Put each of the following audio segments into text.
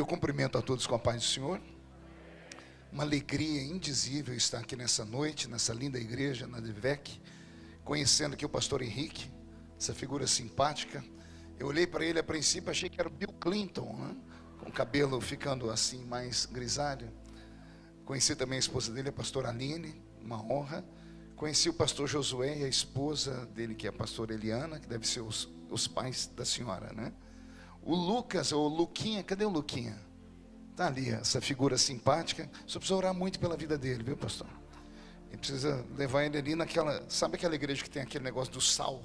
Eu cumprimento a todos com a paz do Senhor. Uma alegria indizível estar aqui nessa noite, nessa linda igreja, na DVEC, conhecendo aqui o pastor Henrique, essa figura simpática. Eu olhei para ele a princípio, achei que era o Bill Clinton, né? Com o cabelo ficando assim mais grisalho. Conheci também a esposa dele, a pastora Aline, uma honra. Conheci o pastor Josué e a esposa dele, que é a pastora Eliana, que deve ser os pais da senhora, né? O Lucas, ou Luquinha, cadê o Luquinha? Está ali, essa figura simpática. Só precisa orar muito pela vida dele, viu, pastor? E precisa levar ele ali naquela, sabe aquela igreja que tem aquele negócio do sal?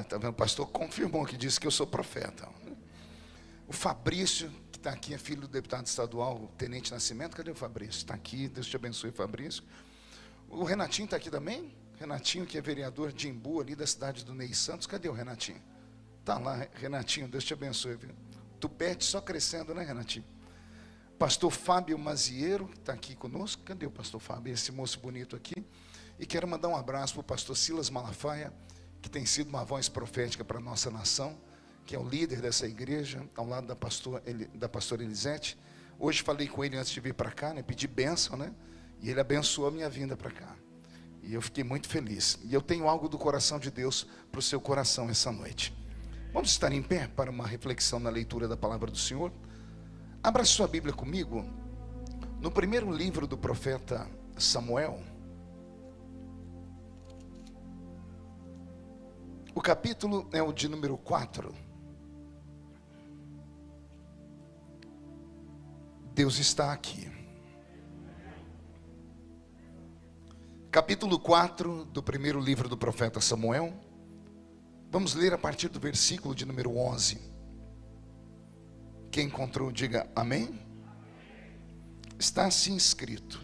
Tá vendo? O pastor confirmou que disse que eu sou profeta. O Fabrício, que está aqui, é filho do deputado estadual, o Tenente Nascimento. Cadê o Fabrício? Está aqui, Deus te abençoe, Fabrício. O Renatinho está aqui também? Renatinho, que é vereador de Imbu, ali da cidade do Ney Santos. Cadê o Renatinho? Está lá, Renatinho, Deus te abençoe, viu? Tupete só crescendo, né, Renatinho? Pastor Fábio Mazieiro, que está aqui conosco. Cadê o pastor Fábio? Esse moço bonito aqui. E quero mandar um abraço para o pastor Silas Malafaia, que tem sido uma voz profética para a nossa nação, que é o líder dessa igreja, ao lado da pastora Elisete. Hoje falei com ele antes de vir para cá, né, pedi bênção, né? E ele abençoou a minha vinda para cá. E eu fiquei muito feliz. E eu tenho algo do coração de Deus para o seu coração essa noite. Vamos estar em pé para uma reflexão na leitura da palavra do Senhor? Abra sua Bíblia comigo, no primeiro livro do profeta Samuel, o capítulo é o de número 4. Deus está aqui. Capítulo 4 do primeiro livro do profeta Samuel. Vamos ler a partir do versículo de número 11. Quem encontrou, diga amém. Está assim escrito: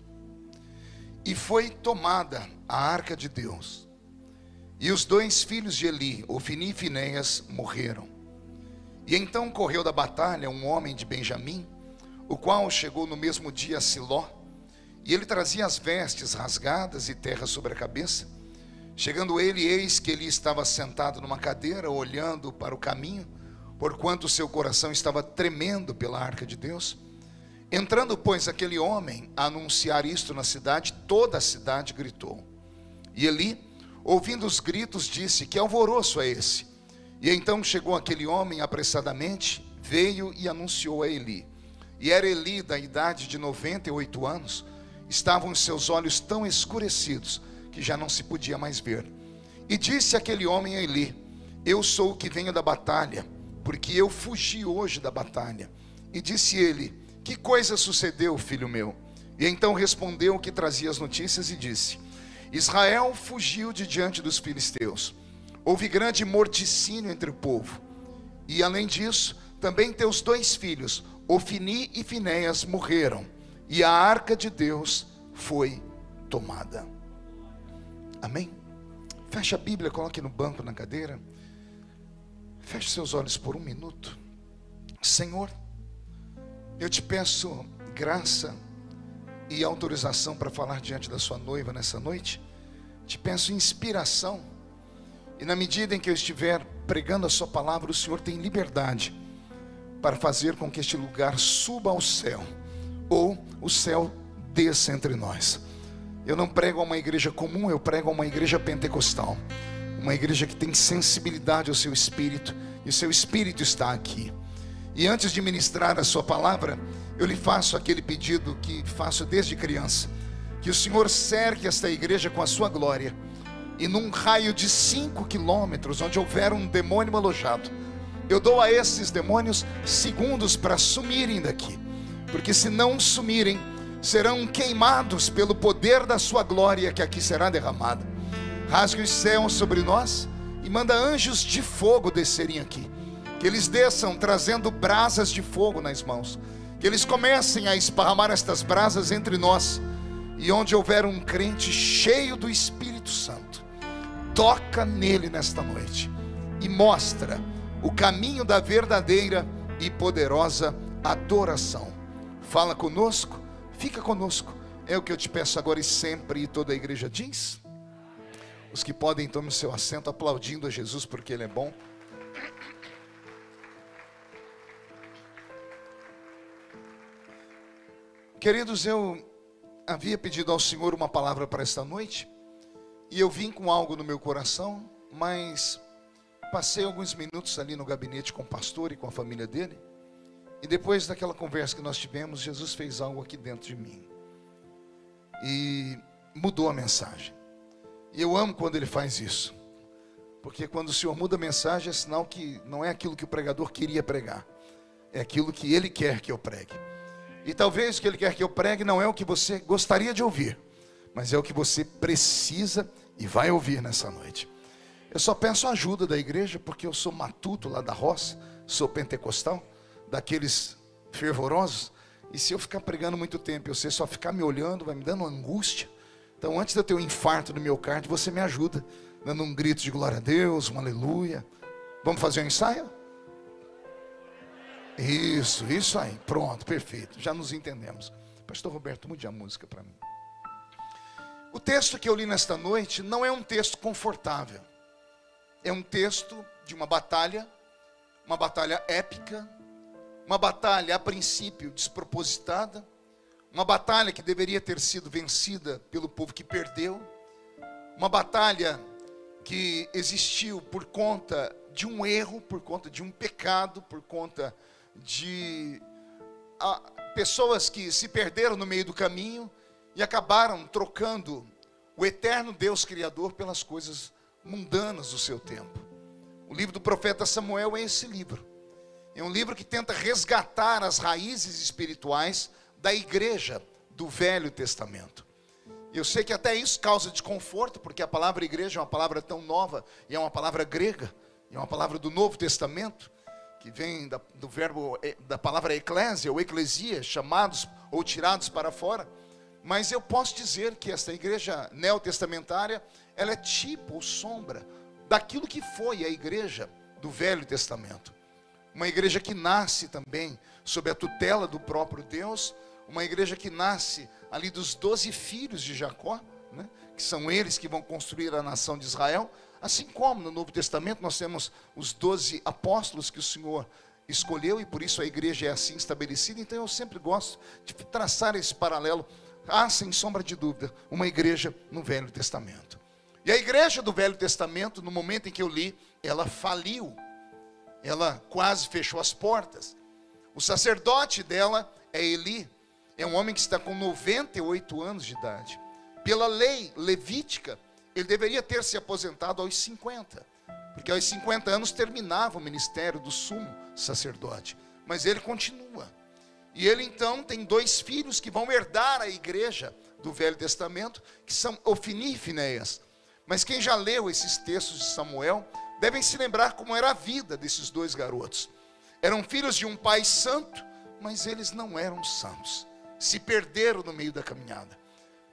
E foi tomada a arca de Deus, e os 2 filhos de Eli, Ofni e Finéias, morreram. E então correu da batalha um homem de Benjamim, o qual chegou no mesmo dia a Siló, e ele trazia as vestes rasgadas e terra sobre a cabeça. Chegando ele, eis que ele estava sentado numa cadeira, olhando para o caminho, porquanto o seu coração estava tremendo pela arca de Deus. Entrando, pois, aquele homem a anunciar isto na cidade, toda a cidade gritou. E Eli, ouvindo os gritos, disse: Que alvoroço é esse? E então chegou aquele homem apressadamente, veio e anunciou a Eli. E era Eli da idade de 98 anos, estavam os seus olhos tão escurecidos que já não se podia mais ver. E disse aquele homem a Eli: Eu sou o que venho da batalha, porque eu fugi hoje da batalha. E disse ele: Que coisa sucedeu, filho meu? E então respondeu o que trazia as notícias e disse: Israel fugiu de diante dos filisteus. Houve grande morticínio entre o povo. E além disso, também teus 2 filhos, Ofni e Finéias, morreram. E a arca de Deus foi tomada. Amém? Feche a Bíblia, coloque no banco, na cadeira. Feche seus olhos por um minuto. Senhor, eu te peço graça e autorização para falar diante da sua noiva nessa noite. Te peço inspiração. E na medida em que eu estiver pregando a sua palavra, o Senhor tem liberdade para fazer com que este lugar suba ao céu, ou o céu desça entre nós. Eu não prego a uma igreja comum, eu prego a uma igreja pentecostal, uma igreja que tem sensibilidade ao seu espírito, e o seu espírito está aqui. E antes de ministrar a sua palavra, eu lhe faço aquele pedido que faço desde criança: que o Senhor cerque esta igreja com a sua glória, e num raio de 5 quilômetros, onde houver um demônio alojado, eu dou a esses demônios segundos para sumirem daqui, porque se não sumirem, serão queimados pelo poder da sua glória que aqui será derramada. Rasgue os céus sobre nós e manda anjos de fogo descerem aqui, que eles desçam trazendo brasas de fogo nas mãos, que eles comecem a esparramar estas brasas entre nós, e onde houver um crente cheio do Espírito Santo, toca nele nesta noite e mostra o caminho da verdadeira e poderosa adoração. Fala conosco, fica conosco, é o que eu te peço agora e sempre. E toda a igreja diz: os que podem, tomem o seu assento, aplaudindo a Jesus porque Ele é bom. Queridos, eu havia pedido ao Senhor uma palavra para esta noite, e eu vim com algo no meu coração, mas passei alguns minutos ali no gabinete com o pastor e com a família dele, e depois daquela conversa que nós tivemos, Jesus fez algo aqui dentro de mim, e mudou a mensagem. E eu amo quando Ele faz isso, porque quando o Senhor muda a mensagem, é sinal que não é aquilo que o pregador queria pregar, é aquilo que Ele quer que eu pregue. E talvez o que Ele quer que eu pregue não é o que você gostaria de ouvir, mas é o que você precisa e vai ouvir nessa noite. Eu só peço a ajuda da igreja, porque eu sou matuto lá da roça, sou pentecostal, daqueles fervorosos, e se eu ficar pregando muito tempo e você só ficar me olhando, vai me dando angústia. Então, antes de eu ter um infarto no miocárdio, você me ajuda, dando um grito de glória a Deus, um aleluia. Vamos fazer um ensaio? Isso aí, pronto, perfeito, já nos entendemos. Pastor Roberto, mude a música para mim. O texto que eu li nesta noite não é um texto confortável. É um texto de uma batalha épica, uma batalha a princípio despropositada, uma batalha que deveria ter sido vencida pelo povo que perdeu, uma batalha que existiu por conta de um erro, por conta de um pecado, por conta de pessoas que se perderam no meio do caminho e acabaram trocando o eterno Deus Criador pelas coisas mundanas do seu tempo. O livro do profeta Samuel é esse livro. É um livro que tenta resgatar as raízes espirituais da igreja do Velho Testamento. Eu sei que até isso causa desconforto, porque a palavra igreja é uma palavra tão nova, e é uma palavra grega, é uma palavra do Novo Testamento, que vem do verbo, da palavra eclésia ou eclesia, chamados ou tirados para fora. Mas eu posso dizer que esta igreja neotestamentária, ela é tipo ou sombra daquilo que foi a igreja do Velho Testamento. Uma igreja que nasce também sob a tutela do próprio Deus, uma igreja que nasce ali dos 12 filhos de Jacó, né, que são eles que vão construir a nação de Israel. Assim como no Novo Testamento nós temos os 12 apóstolos que o Senhor escolheu, e por isso a igreja é assim estabelecida. Então eu sempre gosto de traçar esse paralelo. Sem sombra de dúvida, uma igreja no Velho Testamento. E a igreja do Velho Testamento, no momento em que eu li, ela faliu. Ela quase fechou as portas. O sacerdote dela é Eli. É um homem que está com 98 anos de idade. Pela lei levítica, ele deveria ter se aposentado aos 50, porque aos 50 anos terminava o ministério do sumo sacerdote, mas ele continua, e ele então tem 2 filhos que vão herdar a igreja do Velho Testamento, que são Ofni e Finéias. Mas quem já leu esses textos de Samuel, devem se lembrar como era a vida desses 2 garotos. Eram filhos de um pai santo, mas eles não eram santos, se perderam no meio da caminhada,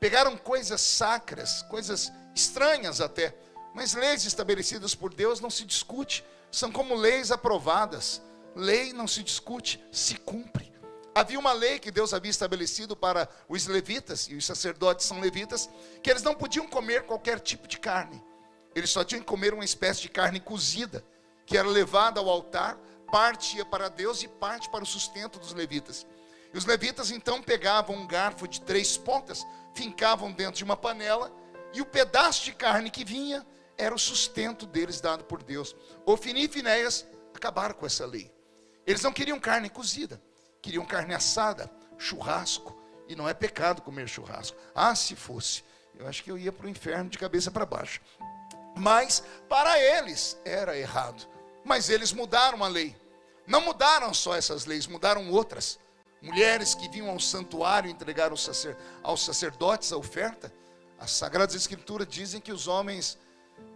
pegaram coisas sacras, coisas estranhas até, mas leis estabelecidas por Deus não se discute, são como leis aprovadas. Lei não se discute, se cumpre. Havia uma lei que Deus havia estabelecido para os levitas, e os sacerdotes são levitas, que eles não podiam comer qualquer tipo de carne. Eles só tinham que comer uma espécie de carne cozida, que era levada ao altar, parte ia para Deus e parte para o sustento dos levitas. E os levitas então pegavam um garfo de 3 pontas, fincavam dentro de uma panela, e o pedaço de carne que vinha era o sustento deles dado por Deus. Ofni e Finéias acabaram com essa lei. Eles não queriam carne cozida, queriam carne assada, churrasco. E não é pecado comer churrasco. Se fosse, eu acho que eu ia para o inferno de cabeça para baixo. Mas para eles era errado. Mas eles mudaram a lei. Não mudaram só essas leis, mudaram outras. Mulheres que vinham ao santuário entregar aos sacerdotes a oferta. As Sagradas Escrituras dizem que os homens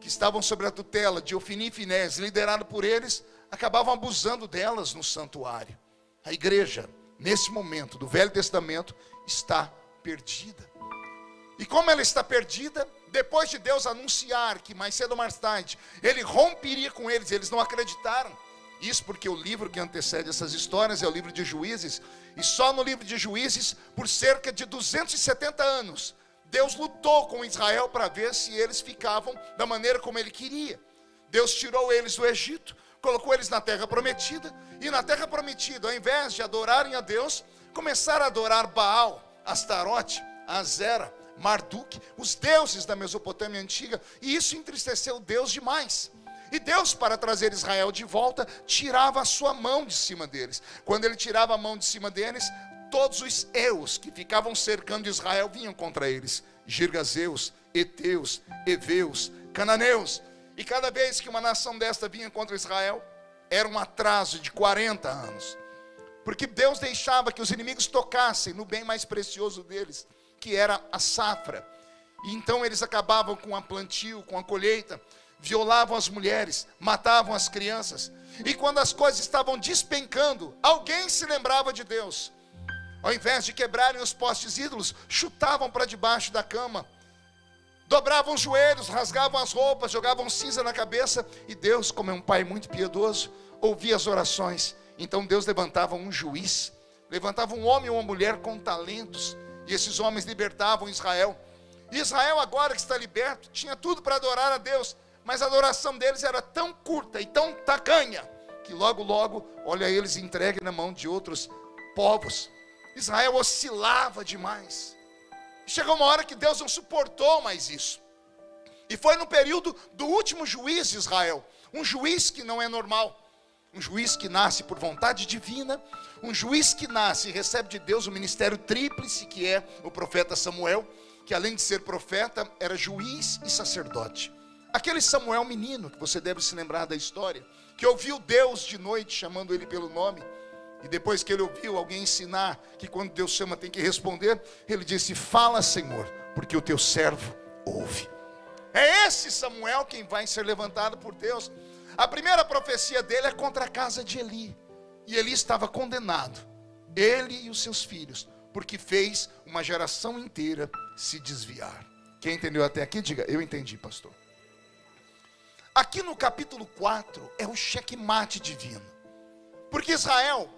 que estavam sob a tutela de Ofni e Finéias, liderado por eles, acabavam abusando delas no santuário. A igreja, nesse momento do Velho Testamento, está perdida. E como ela está perdida, depois de Deus anunciar que mais cedo ou mais tarde Ele romperia com eles, eles não acreditaram. Isso porque o livro que antecede essas histórias é o livro de Juízes. E só no livro de Juízes, por cerca de 270 anos, Deus lutou com Israel para ver se eles ficavam da maneira como Ele queria. Deus tirou eles do Egito, colocou eles na terra prometida. E na terra prometida, ao invés de adorarem a Deus, começaram a adorar Baal. Astarote, Azera, Marduk, os deuses da Mesopotâmia antiga, e isso entristeceu Deus demais. E Deus, para trazer Israel de volta, tirava a sua mão de cima deles. Quando ele tirava a mão de cima deles, todos os eus que ficavam cercando Israel vinham contra eles. Girgazeus, Eteus, Eveus, Cananeus. E cada vez que uma nação desta vinha contra Israel, era um atraso de 40 anos. Porque Deus deixava que os inimigos tocassem no bem mais precioso deles, que era a safra. E então eles acabavam com o plantio, com a colheita, violavam as mulheres, matavam as crianças. E quando as coisas estavam despencando, alguém se lembrava de Deus. Ao invés de quebrarem os postes ídolos, chutavam para debaixo da cama, dobravam os joelhos, rasgavam as roupas, jogavam cinza na cabeça. E Deus, como é um pai muito piedoso, ouvia as orações. Então Deus levantava um juiz, levantava um homem ou uma mulher com talentos, e esses homens libertavam Israel. E Israel, agora que está liberto, tinha tudo para adorar a Deus, mas a adoração deles era tão curta e tão tacanha, que logo, olha eles entregues na mão de outros povos. Israel oscilava demais. Chegou uma hora que Deus não suportou mais isso. E foi no período do último juiz de Israel, um juiz que não é normal, um juiz que nasce por vontade divina, um juiz que nasce e recebe de Deus o ministério tríplice, que é o profeta Samuel, que além de ser profeta, era juiz e sacerdote. Aquele Samuel menino, que você deve se lembrar da história, que ouviu Deus de noite chamando ele pelo nome, e depois que ele ouviu alguém ensinar que quando Deus chama tem que responder, ele disse: fala, Senhor, porque o teu servo ouve. É esse Samuel quem vai ser levantado por Deus. A primeira profecia dele é contra a casa de Eli, e Eli estava condenado, ele e os seus filhos, porque fez uma geração inteira se desviar. Quem entendeu até aqui, diga: eu entendi, pastor. Aqui no capítulo 4 é o checkmate divino, porque Israel,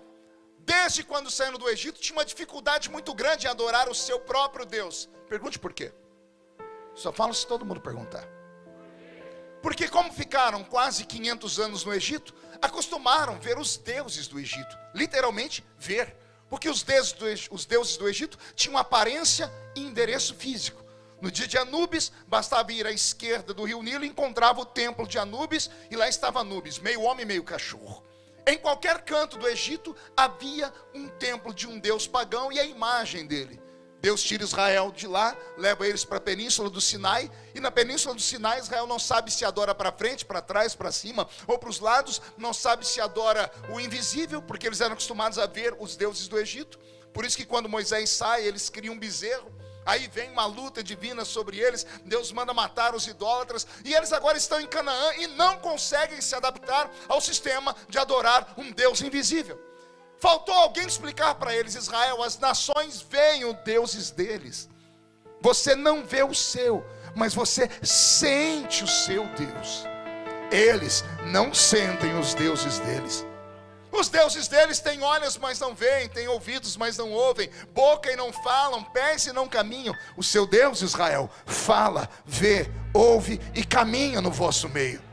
desde quando saiu do Egito, tinha uma dificuldade muito grande em adorar o seu próprio Deus. Pergunte por quê. Só falo se todo mundo perguntar. Porque como ficaram quase 500 anos no Egito, acostumaram ver os deuses do Egito. Literalmente ver. Porque os deuses do Egito tinham aparência e endereço físico. No dia de Anubis, bastava ir à esquerda do rio Nilo e encontrava o templo de Anubis, e lá estava Anubis, meio homem, meio cachorro. Em qualquer canto do Egito havia um templo de um deus pagão e a imagem dele. Deus tira Israel de lá, leva eles para a península do Sinai, e na península do Sinai Israel não sabe se adora para frente, para trás, para cima ou para os lados, não sabe se adora o invisível, porque eles eram acostumados a ver os deuses do Egito. Por isso que quando Moisés sai, eles criam um bezerro. Aí vem uma luta divina sobre eles, Deus manda matar os idólatras, e eles agora estão em Canaã e não conseguem se adaptar ao sistema de adorar um Deus invisível. Faltou alguém explicar para eles: Israel, as nações veem os deuses deles, você não vê o seu, mas você sente o seu Deus. Eles não sentem os deuses deles. Os deuses deles têm olhos, mas não veem, têm ouvidos, mas não ouvem, boca e não falam, pés e não caminham. O seu Deus, Israel, fala, vê, ouve e caminha no vosso meio.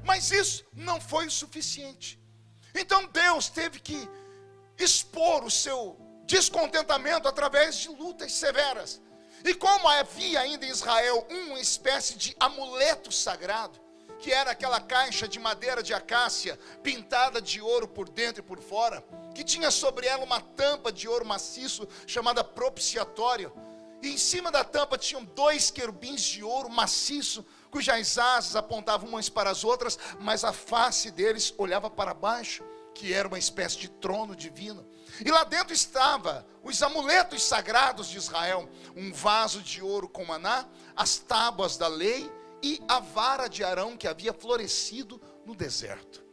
Mas isso não foi o suficiente. Então Deus teve que expor o seu descontentamento através de lutas severas. E como havia ainda em Israel uma espécie de amuleto sagrado, que era aquela caixa de madeira de acácia, pintada de ouro por dentro e por fora, que tinha sobre ela uma tampa de ouro maciço, chamada propiciatório, e em cima da tampa tinham 2 querubins de ouro maciço, cujas asas apontavam umas para as outras, mas a face deles olhava para baixo, que era uma espécie de trono divino. E lá dentro estava os amuletos sagrados de Israel, um vaso de ouro com maná, as tábuas da lei e a vara de Arão que havia florescido no deserto.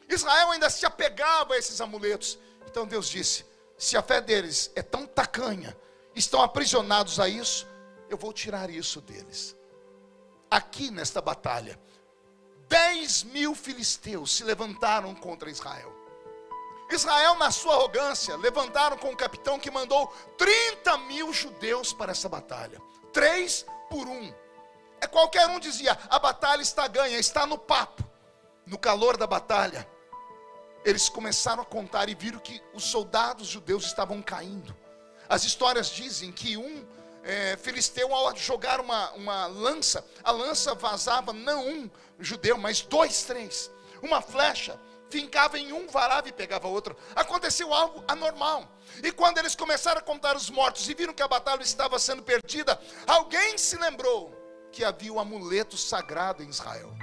Israel ainda se apegava a esses amuletos. Então Deus disse: se a fé deles é tão tacanha, estão aprisionados a isso, eu vou tirar isso deles. Aqui nesta batalha, 10.000 filisteus se levantaram contra Israel. Israel, na sua arrogância, levantaram com o capitão que mandou 30.000 judeus para essa batalha, 3 por 1. Qualquer um dizia: a batalha está ganha, está no papo. No calor da batalha, eles começaram a contar e viram que os soldados judeus estavam caindo. As histórias dizem que filisteu, ao jogar uma lança, a lança vazava não um judeu, mas 2, 3. Uma flecha fincava em um, varava e pegava outro. Aconteceu algo anormal. E quando eles começaram a contar os mortos e viram que a batalha estava sendo perdida, alguém se lembrou que havia o amuleto sagrado em Israel.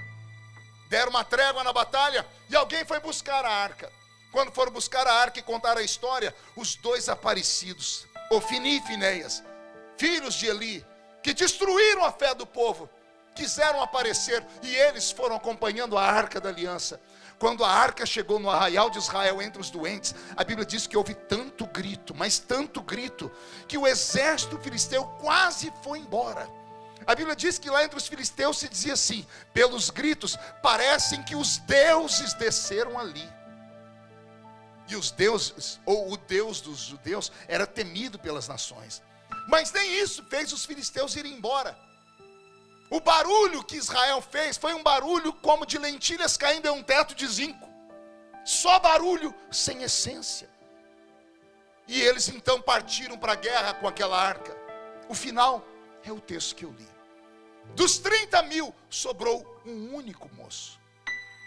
Deram uma trégua na batalha e alguém foi buscar a arca. Quando foram buscar a arca e contar a história, os 2 aparecidos, Ofni e Finéias, filhos de Eli, que destruíram a fé do povo, quiseram aparecer, e eles foram acompanhando a arca da aliança. Quando a arca chegou no arraial de Israel entre os doentes, a Bíblia diz que houve tanto grito, mas tanto grito, que o exército filisteu quase foi embora. A Bíblia diz que lá entre os filisteus se dizia assim: pelos gritos, parecem que os deuses desceram ali. E os deuses, ou o Deus dos judeus, era temido pelas nações. Mas nem isso fez os filisteus irem embora. O barulho que Israel fez foi um barulho como de lentilhas caindo em um teto de zinco. Só barulho, sem essência. E eles então partiram para a guerra com aquela arca. O final é o texto que eu li. Dos 30.000, sobrou um único moço.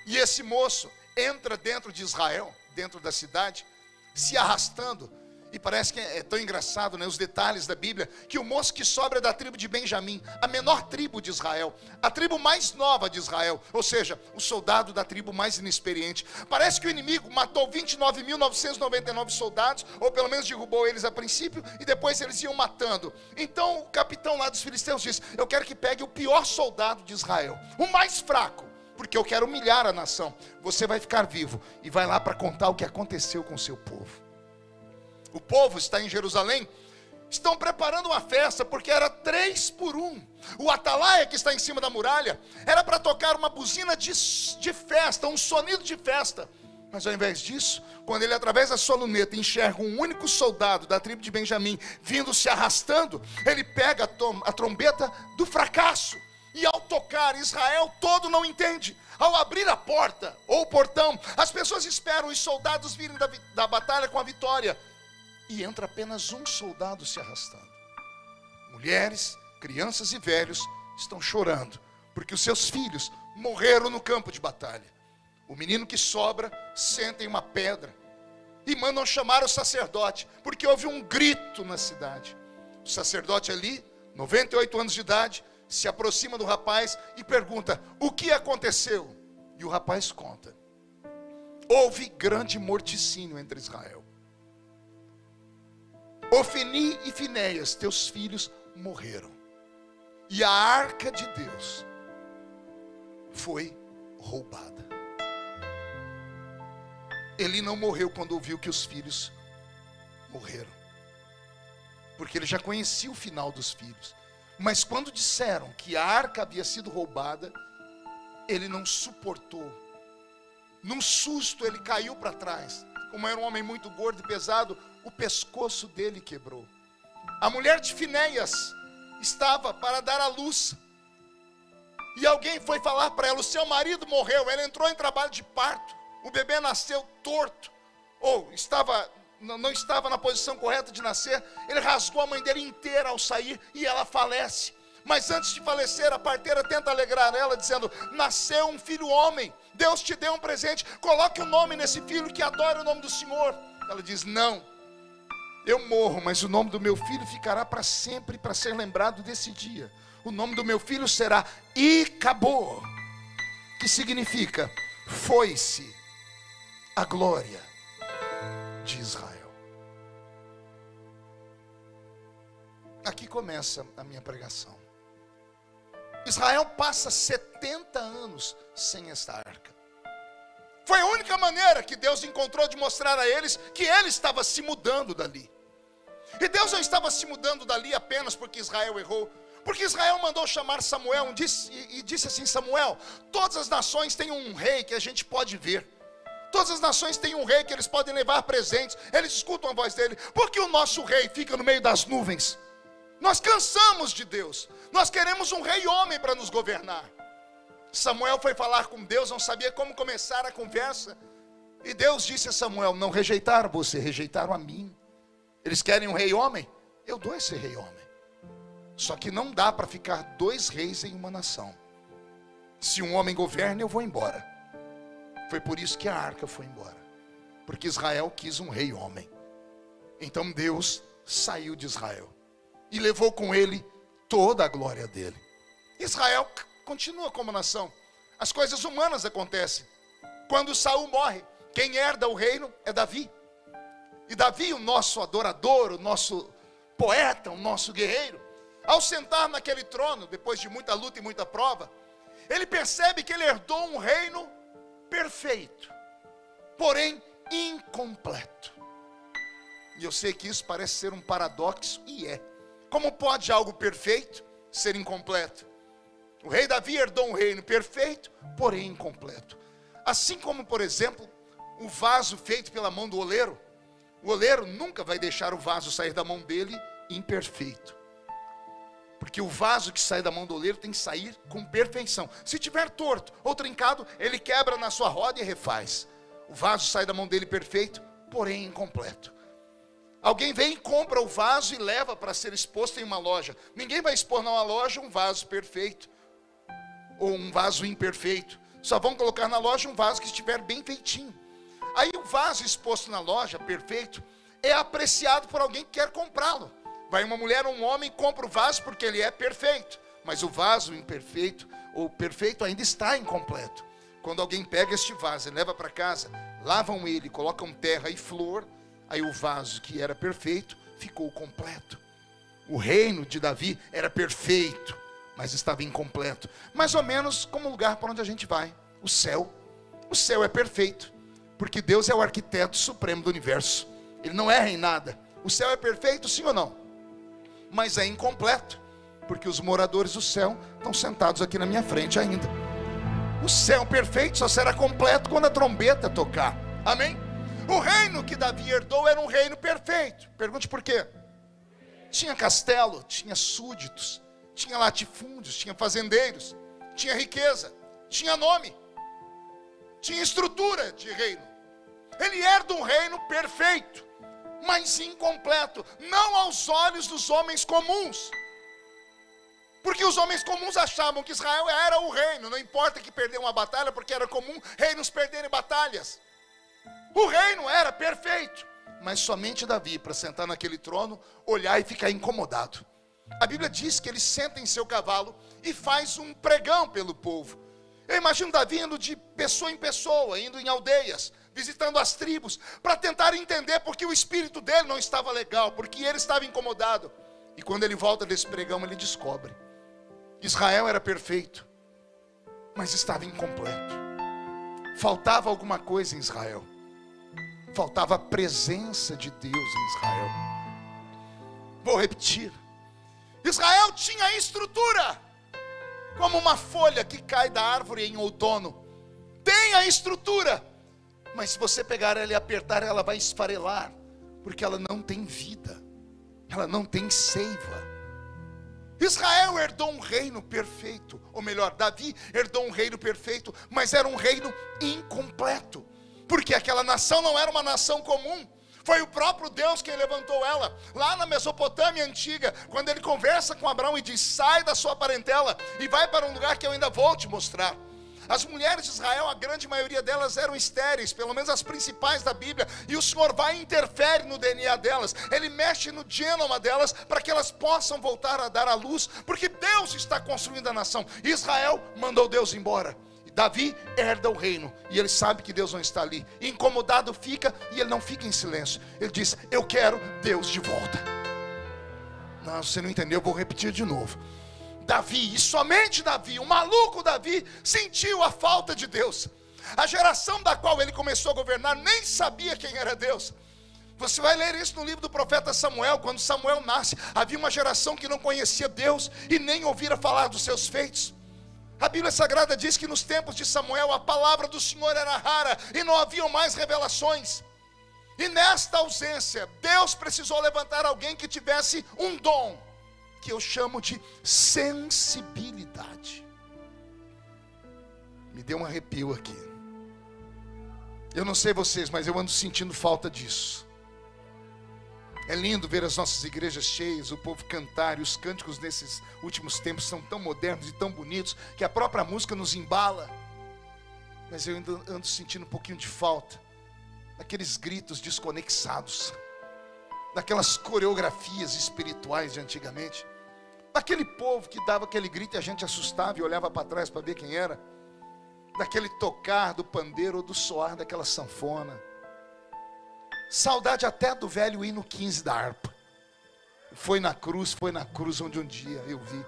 E esse moço entra dentro de Israel, dentro da cidade, se arrastando. E parece que é tão engraçado, né, os detalhes da Bíblia, que o moço que sobra é da tribo de Benjamim, a menor tribo de Israel, a tribo mais nova de Israel, ou seja, o soldado da tribo mais inexperiente. Parece que o inimigo matou 29.999 soldados, ou pelo menos derrubou eles a princípio, e depois eles iam matando. Então o capitão lá dos filisteus disse: eu quero que pegue o pior soldado de Israel, o mais fraco, porque eu quero humilhar a nação. Você vai ficar vivo e vai lá para contar o que aconteceu com o seu povo. O povo está em Jerusalém, estão preparando uma festa, porque era 3 por 1. O atalaia que está em cima da muralha era para tocar uma buzina de festa, um sonido de festa. Mas ao invés disso, quando ele através da sua luneta enxerga um único soldado da tribo de Benjamim vindo se arrastando, ele pega a trombeta do fracasso. E ao tocar, Israel todo não entende. Ao abrir a porta ou o portão, as pessoas esperam os soldados virem da batalha com a vitória. E entra apenas um soldado se arrastando. Mulheres, crianças e velhos estão chorando, porque os seus filhos morreram no campo de batalha. O menino que sobra senta em uma pedra e mandam chamar o sacerdote, porque houve um grito na cidade. O sacerdote ali, 98 anos de idade, se aproxima do rapaz e pergunta: o que aconteceu? E o rapaz conta: houve grande morticínio entre Israel. Ofni e Finéias, teus filhos, morreram. E a arca de Deus foi roubada. Ele não morreu quando ouviu que os filhos morreram, porque ele já conhecia o final dos filhos. Mas quando disseram que a arca havia sido roubada, ele não suportou. Num susto ele caiu para trás. Como era um homem muito gordo e pesado, o pescoço dele quebrou. A mulher de Finéias estava para dar à luz, e alguém foi falar para ela: o seu marido morreu. Ela entrou em trabalho de parto, o bebê nasceu torto, ou não estava na posição correta de nascer. Ele rasgou a mãe dele inteira ao sair, e ela falece. Mas antes de falecer, a parteira tenta alegrar ela, dizendo: nasceu um filho homem, Deus te deu um presente, coloque o nome nesse filho que adora o nome do Senhor. Ela diz: não, eu morro, mas o nome do meu filho ficará para sempre, para ser lembrado desse dia. O nome do meu filho será Icabô, que significa foi-se a glória de Israel. Aqui começa a minha pregação. Israel passa 70 anos sem esta arca. Foi a única maneira que Deus encontrou de mostrar a eles que ele estava se mudando dali. E Deus não estava se mudando dali apenas porque Israel errou. Porque Israel mandou chamar Samuel e disse assim: Samuel, todas as nações têm um rei que a gente pode ver. Todas as nações têm um rei que eles podem levar presentes. Eles escutam a voz dele. Por que o nosso rei fica no meio das nuvens? Nós cansamos de Deus. Nós queremos um rei homem para nos governar. Samuel foi falar com Deus, não sabia como começar a conversa. E Deus disse a Samuel: não rejeitaram você, rejeitaram a mim. Eles querem um rei homem? Eu dou esse rei homem. Só que não dá para ficar 2 reis em uma nação. Se um homem governa, eu vou embora. Foi por isso que a arca foi embora. Porque Israel quis um rei homem. Então Deus saiu de Israel e levou com ele toda a glória dele. Israel continua como nação. As coisas humanas acontecem. Quando Saul morre, quem herda o reino é Davi. E Davi, o nosso adorador, o nosso poeta, o nosso guerreiro, ao sentar naquele trono, depois de muita luta e muita prova, ele percebe que ele herdou um reino perfeito, porém incompleto. E eu sei que isso parece ser um paradoxo, e é. Como pode algo perfeito ser incompleto? O rei Davi herdou um reino perfeito, porém incompleto. Assim como, por exemplo, o vaso feito pela mão do oleiro. O oleiro nunca vai deixar o vaso sair da mão dele imperfeito. Porque o vaso que sai da mão do oleiro tem que sair com perfeição. Se tiver torto ou trincado, ele quebra na sua roda e refaz. O vaso sai da mão dele perfeito, porém incompleto. Alguém vem e compra o vaso e leva para ser exposto em uma loja. Ninguém vai expor numa loja um vaso perfeito ou um vaso imperfeito. Só vão colocar na loja um vaso que estiver bem feitinho. Aí o vaso exposto na loja, perfeito, é apreciado por alguém que quer comprá-lo. Vai uma mulher ou um homem e compra o vaso porque ele é perfeito. Mas o vaso imperfeito ou perfeito ainda está incompleto. Quando alguém pega este vaso e leva para casa, lavam ele, colocam terra e flor, aí o vaso que era perfeito ficou completo. O reino de Davi era perfeito, mas estava incompleto. Mais ou menos como o lugar para onde a gente vai, o céu. O céu é perfeito, porque Deus é o arquiteto supremo do universo. Ele não erra em nada. O céu é perfeito, sim ou não? Mas é incompleto, porque os moradores do céu estão sentados aqui na minha frente ainda. O céu perfeito só será completo quando a trombeta tocar. Amém? O reino que Davi herdou era um reino perfeito. Pergunte por quê? Tinha castelo, tinha súditos, tinha latifúndios, tinha fazendeiros, tinha riqueza, tinha nome, tinha estrutura de reino. Ele herda um reino perfeito, mas incompleto, não aos olhos dos homens comuns. Porque os homens comuns achavam que Israel era o reino. Não importa que perdeu uma batalha, porque era comum reinos perderem batalhas. O reino era perfeito, mas somente Davi, para sentar naquele trono, olhar e ficar incomodado. A Bíblia diz que ele senta em seu cavalo e faz um pregão pelo povo. Eu imagino Davi indo de pessoa em pessoa, indo em aldeias, visitando as tribos, para tentar entender porque o espírito dele não estava legal, porque ele estava incomodado. E quando ele volta desse pregão, ele descobre: Israel era perfeito, mas estava incompleto. Faltava alguma coisa em Israel. Faltava a presença de Deus em Israel. Vou repetir. Israel tinha estrutura, como uma folha que cai da árvore em outono. Tem a estrutura, mas se você pegar ela e apertar, ela vai esfarelar, porque ela não tem vida, ela não tem seiva. Israel herdou um reino perfeito, ou melhor, Davi herdou um reino perfeito, mas era um reino incompleto, porque aquela nação não era uma nação comum. Foi o próprio Deus quem levantou ela. Lá na Mesopotâmia antiga, quando ele conversa com Abraão e diz: sai da sua parentela e vai para um lugar que eu ainda vou te mostrar. As mulheres de Israel, a grande maioria delas eram estéreis, pelo menos as principais da Bíblia, e o Senhor vai e interfere no DNA delas. Ele mexe no genoma delas para que elas possam voltar a dar à luz, porque Deus está construindo a nação. Israel mandou Deus embora. Davi herda o reino, e ele sabe que Deus não está ali. Incomodado fica, e ele não fica em silêncio. Ele diz: eu quero Deus de volta. Não, você não entendeu, eu vou repetir de novo. Davi, e somente Davi, o maluco Davi, sentiu a falta de Deus. A geração da qual ele começou a governar nem sabia quem era Deus. Você vai ler isso no livro do profeta Samuel. Quando Samuel nasce, havia uma geração que não conhecia Deus e nem ouvira falar dos seus feitos. A Bíblia Sagrada diz que nos tempos de Samuel a palavra do Senhor era rara e não haviam mais revelações. E nesta ausência, Deus precisou levantar alguém que tivesse um dom, que eu chamo de sensibilidade. Me deu um arrepio aqui. Eu não sei vocês, mas eu ando sentindo falta disso. É lindo ver as nossas igrejas cheias, o povo cantar, e os cânticos nesses últimos tempos são tão modernos e tão bonitos que a própria música nos embala. Mas eu ainda ando sentindo um pouquinho de falta daqueles gritos desconexados, daquelas coreografias espirituais de antigamente, daquele povo que dava aquele grito e a gente assustava e olhava para trás para ver quem era, daquele tocar do pandeiro ou do soar daquela sanfona. Saudade até do velho hino 15 da harpa. Foi na cruz onde um dia eu vi.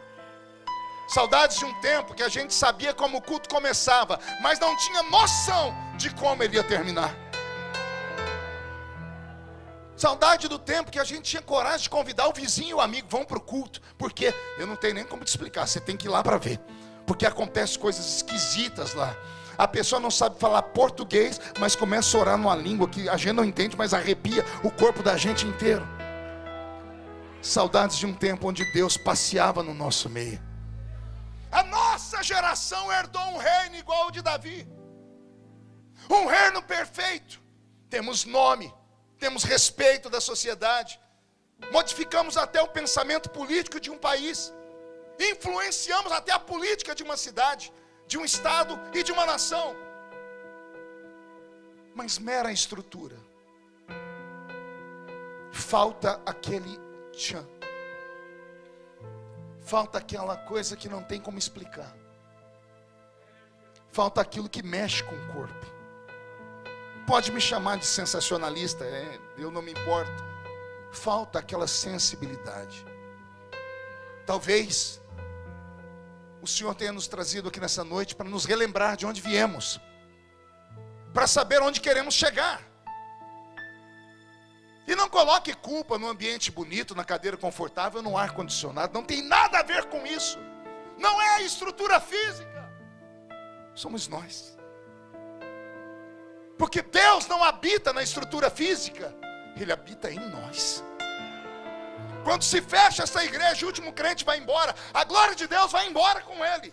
Saudades de um tempo que a gente sabia como o culto começava, mas não tinha noção de como ele ia terminar. Saudade do tempo que a gente tinha coragem de convidar o vizinho e o amigo, vão para o culto. Porque eu não tenho nem como te explicar, você tem que ir lá para ver. Porque acontecem coisas esquisitas lá. A pessoa não sabe falar português, mas começa a orar numa língua que a gente não entende, mas arrepia o corpo da gente inteiro. Saudades de um tempo onde Deus passeava no nosso meio. A nossa geração herdou um reino igual ao de Davi. Um reino perfeito. Temos nome, temos respeito da sociedade. Modificamos até o pensamento político de um país. Influenciamos até a política de uma cidade, de um estado e de uma nação. Mas mera estrutura. Falta aquele tchan. Falta aquela coisa que não tem como explicar. Falta aquilo que mexe com o corpo. Pode me chamar de sensacionalista, eu não me importo. Falta aquela sensibilidade. Talvez o Senhor tenha nos trazido aqui nessa noite para nos relembrar de onde viemos, para saber onde queremos chegar. E não coloque culpa no ambiente bonito, na cadeira confortável, no ar condicionado. Não tem nada a ver com isso. Não é a estrutura física. Somos nós. Porque Deus não habita na estrutura física, Ele habita em nós. Quando se fecha essa igreja, o último crente vai embora, a glória de Deus vai embora com ele.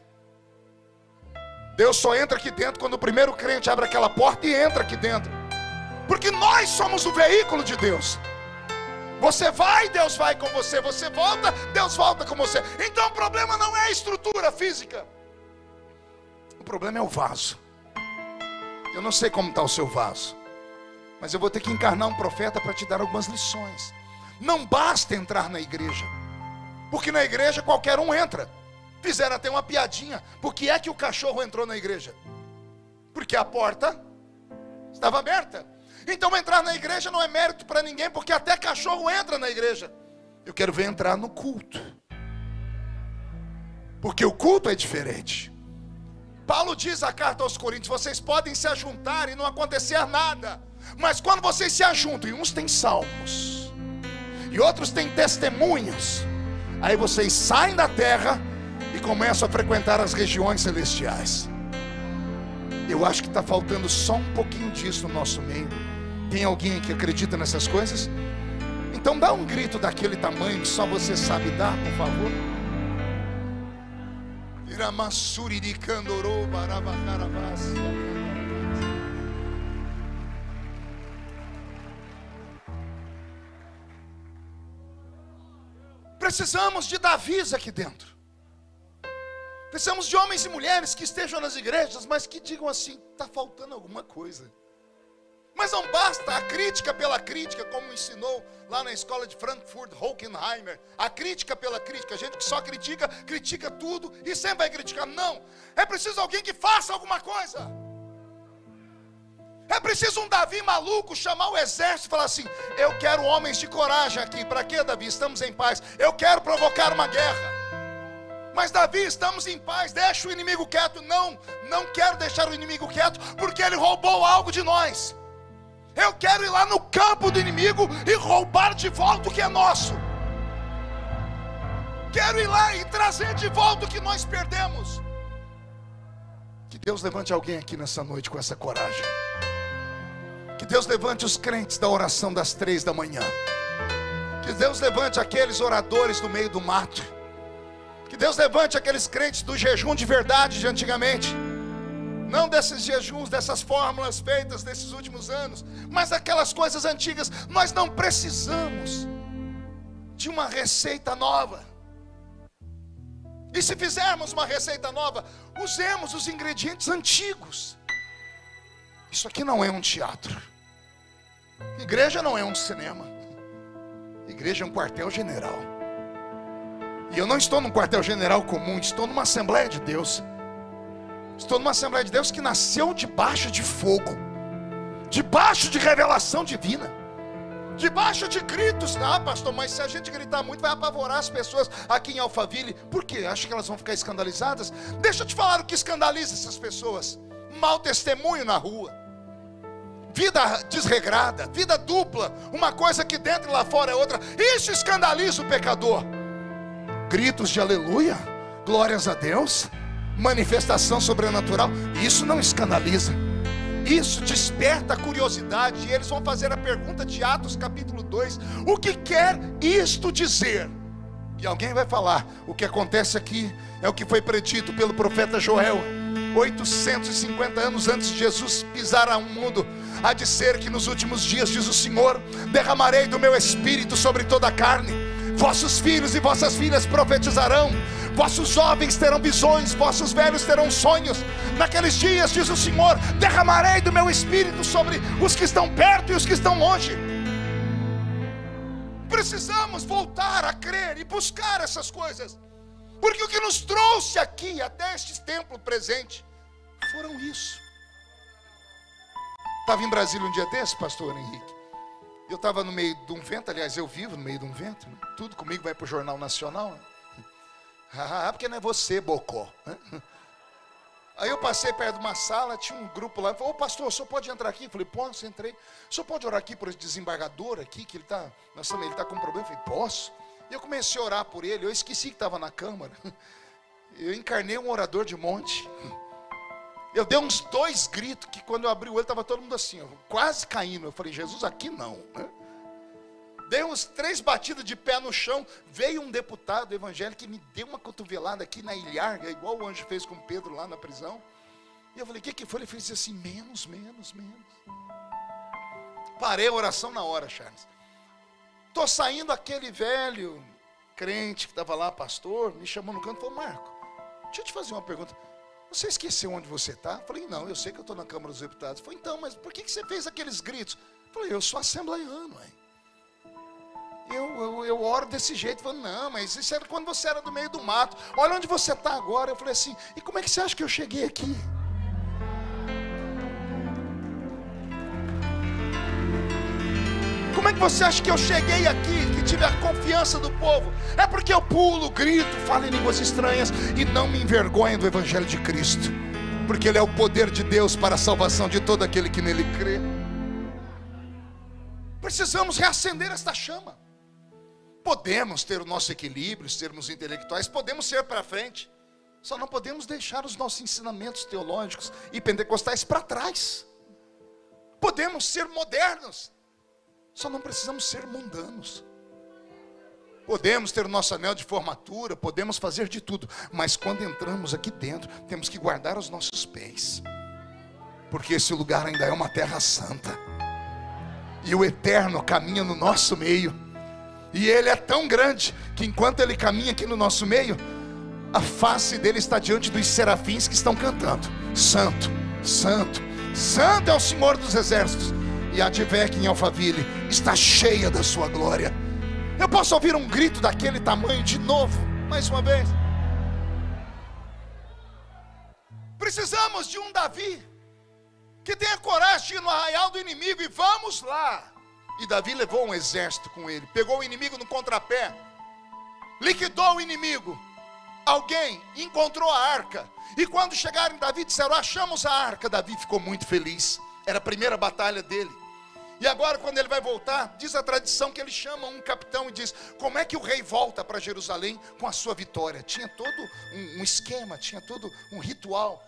Deus só entra aqui dentro quando o primeiro crente abre aquela porta e entra aqui dentro. Porque nós somos o veículo de Deus. Você vai, Deus vai com você. Você volta, Deus volta com você. Então o problema não é a estrutura física. O problema é o vaso. Eu não sei como está o seu vaso, mas eu vou ter que encarnar um profeta para te dar algumas lições. Não basta entrar na igreja, porque na igreja qualquer um entra. Fizeram até uma piadinha. Por que é que o cachorro entrou na igreja? Porque a porta estava aberta. Então entrar na igreja não é mérito para ninguém, porque até cachorro entra na igreja. Eu quero ver entrar no culto, porque o culto é diferente. Paulo diz a carta aos Coríntios: vocês podem se ajuntar e não acontecer nada, mas quando vocês se ajuntam, e uns têm salmos e outros têm testemunhos, aí vocês saem da terra e começam a frequentar as regiões celestiais. Eu acho que está faltando só um pouquinho disso no nosso meio. Tem alguém que acredita nessas coisas? Então dá um grito daquele tamanho que só você sabe dar, por favor. Precisamos de Davis aqui dentro. Precisamos de homens e mulheres que estejam nas igrejas, mas que digam assim: está faltando alguma coisa. Mas não basta a crítica pela crítica, como ensinou lá na escola de Frankfurt, Hockenheimer. A crítica pela crítica, a gente que só critica, critica tudo e sempre vai criticar. Não, é preciso alguém que faça alguma coisa. É preciso um Davi maluco chamar o exército e falar assim: eu quero homens de coragem aqui. Para quê, Davi? Estamos em paz. Eu quero provocar uma guerra. Mas Davi, estamos em paz, deixa o inimigo quieto. Não quero deixar o inimigo quieto, porque ele roubou algo de nós. Eu quero ir lá no campo do inimigo e roubar de volta o que é nosso. Quero ir lá e trazer de volta o que nós perdemos. Que Deus levante alguém aqui nessa noite com essa coragem. Que Deus levante os crentes da oração das 3 da manhã. Que Deus levante aqueles oradores do meio do mato. Que Deus levante aqueles crentes do jejum de verdade de antigamente. Não desses jejuns, dessas fórmulas feitas nesses últimos anos, mas aquelas coisas antigas. Nós não precisamos de uma receita nova. E se fizermos uma receita nova, usemos os ingredientes antigos. Isso aqui não é um teatro. Igreja não é um cinema. Igreja é um quartel-general. E eu não estou num quartel-general comum, estou numa Assembleia de Deus. Estou numa Assembleia de Deus que nasceu debaixo de fogo, debaixo de revelação divina, debaixo de gritos. Ah, pastor, mas se a gente gritar muito vai apavorar as pessoas aqui em Alphaville. Por quê? Acho que elas vão ficar escandalizadas. Deixa eu te falar o que escandaliza essas pessoas: mau testemunho na rua, vida desregrada, vida dupla, uma coisa aqui dentro e lá fora é outra. Isso escandaliza o pecador. Gritos de aleluia, glórias a Deus, manifestação sobrenatural, isso não escandaliza. Isso desperta a curiosidade. E eles vão fazer a pergunta de Atos capítulo 2: o que quer isto dizer? E alguém vai falar: o que acontece aqui é o que foi predito pelo profeta Joel 850 anos antes de Jesus pisar ao mundo. Há de ser que nos últimos dias, diz o Senhor, derramarei do meu espírito sobre toda a carne. Vossos filhos e vossas filhas profetizarão, vossos jovens terão visões, vossos velhos terão sonhos. Naqueles dias, diz o Senhor, derramarei do meu espírito sobre os que estão perto e os que estão longe. Precisamos voltar a crer e buscar essas coisas, porque o que nos trouxe aqui até este templo presente foram isso. Estava em Brasília um dia desse, pastor Henrique. Eu estava no meio de um vento, aliás, eu vivo no meio de um vento, né? Tudo comigo vai para o Jornal Nacional, né? Porque não é você, bocó, né? Aí eu passei perto de uma sala, tinha um grupo lá, falou: ô pastor, o senhor pode entrar aqui? Eu falei: posso, entrei. O senhor pode orar aqui por esse desembargador aqui, que ele está com um problema? Eu falei: posso. E eu comecei a orar por ele, eu esqueci que estava na Câmara. Eu encarnei um orador de monte. Eu dei uns 2 gritos, que quando eu abri o olho, estava todo mundo assim, ó, quase caindo. Eu falei: Jesus, aqui não, né? Dei uns 3 batidas de pé no chão. Veio um deputado evangélico que me deu uma cotovelada aqui na ilharga, igual o anjo fez com Pedro lá na prisão. E eu falei: o que foi? Ele fez assim: menos. Parei a oração na hora, Charles. Estou saindo, aquele velho crente que estava lá, pastor, me chamou no canto e falou: Marco, deixa eu te fazer uma pergunta. Você esqueceu onde você está? Falei: não, eu sei que eu estou na Câmara dos Deputados. Falei: então, mas por que você fez aqueles gritos? Falei: eu sou assembleiano, hein? Eu oro desse jeito. Falei: não, mas isso era quando você era do meio do mato. Olha onde você está agora. Eu falei assim: e como é que você acha que eu cheguei aqui? Como é que você acha que eu cheguei aqui, que tive a confiança do povo? É porque eu pulo, grito, falo em línguas estranhas e não me envergonho do Evangelho de Cristo, porque Ele é o poder de Deus para a salvação de todo aquele que nele crê. Precisamos reacender esta chama. Podemos ter o nosso equilíbrio, sermos intelectuais, podemos ser para frente, só não podemos deixar os nossos ensinamentos teológicos e pentecostais para trás. Podemos ser modernos, só não precisamos ser mundanos. Podemos ter o nosso anel de formatura, podemos fazer de tudo, mas quando entramos aqui dentro, temos que guardar os nossos pés, porque esse lugar ainda é uma terra santa, e o Eterno caminha no nosso meio, e Ele é tão grande, que enquanto Ele caminha aqui no nosso meio, a face dele está diante dos serafins que estão cantando: Santo, Santo, Santo é o Senhor dos exércitos. E a Advec em Alphaville está cheia da sua glória. Eu posso ouvir um grito daquele tamanho de novo, mais uma vez. Precisamos de um Davi que tenha coragem de ir no arraial do inimigo e vamos lá. E Davi levou um exército com ele, pegou o inimigo no contrapé, liquidou o inimigo. Alguém encontrou a arca, e quando chegaram em Davi disseram: achamos a arca. Davi ficou muito feliz, era a primeira batalha dele. E agora, quando ele vai voltar, diz a tradição que ele chama um capitão e diz: como é que o rei volta para Jerusalém com a sua vitória? Tinha todo um esquema, tinha todo um ritual.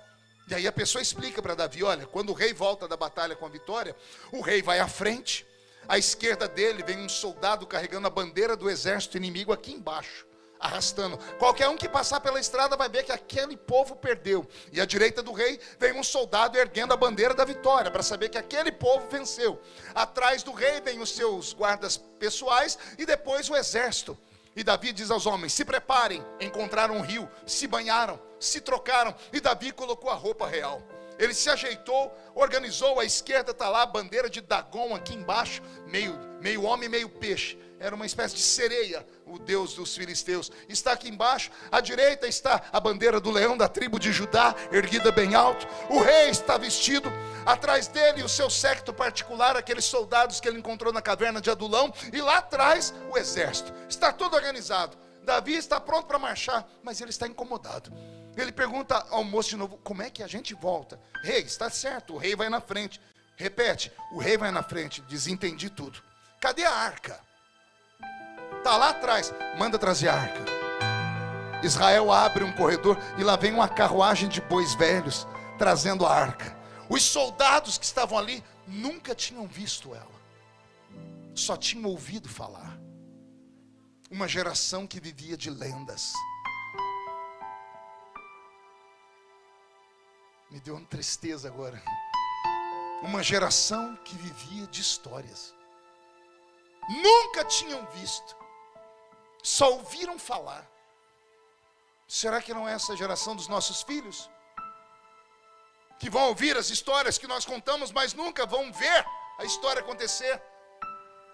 E aí a pessoa explica para Davi: olha, quando o rei volta da batalha com a vitória, o rei vai à frente, à esquerda dele vem um soldado carregando a bandeira do exército inimigo aqui embaixo. arrastando. Qualquer um que passar pela estrada vai ver que aquele povo perdeu. E à direita do rei vem um soldado erguendo a bandeira da vitória, para saber que aquele povo venceu. Atrás do rei vem os seus guardas pessoais e depois o exército. E Davi diz aos homens: se preparem. Encontraram um rio, se banharam, se trocaram, e Davi colocou a roupa real. Ele se ajeitou, organizou. À esquerda está lá a bandeira de Dagon, aqui embaixo, meio homem, meio peixe. Era uma espécie de sereia, o deus dos filisteus. Está aqui embaixo. À direita está a bandeira do leão da tribo de Judá, erguida bem alto. O rei está vestido. Atrás dele o seu séquito particular, aqueles soldados que ele encontrou na caverna de Adulão. E lá atrás o exército. Está tudo organizado. Davi está pronto para marchar, mas ele está incomodado. Ele pergunta ao moço de novo: como é que a gente volta? Rei, está certo, o rei vai na frente. Repete: o rei vai na frente. Diz: entendi tudo. Cadê a arca? Está lá atrás. Manda trazer a arca. Israel abre um corredor e lá vem uma carruagem de bois velhos trazendo a arca. Os soldados que estavam ali nunca tinham visto ela, só tinham ouvido falar. Uma geração que vivia de lendas. Me deu uma tristeza agora. Uma geração que vivia de histórias. Nunca tinham visto, só ouviram falar. Será que não é essa geração dos nossos filhos? Que vão ouvir as histórias que nós contamos, mas nunca vão ver a história acontecer.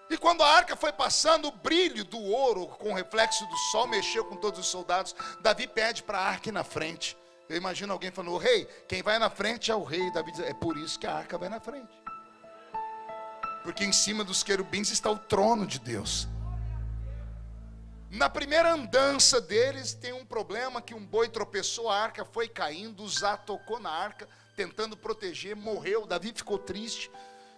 E quando a arca foi passando, o brilho do ouro com o reflexo do sol mexeu com todos os soldados. Davi pede para a arca ir na frente. Eu imagino alguém falando: rei, quem vai na frente é o rei. Davi diz: é por isso que a arca vai na frente, porque em cima dos querubins está o trono de Deus. Na primeira andança deles tem um problema, que um boi tropeçou, a arca foi caindo, Uzá tocou na arca, tentando proteger, morreu. Davi ficou triste,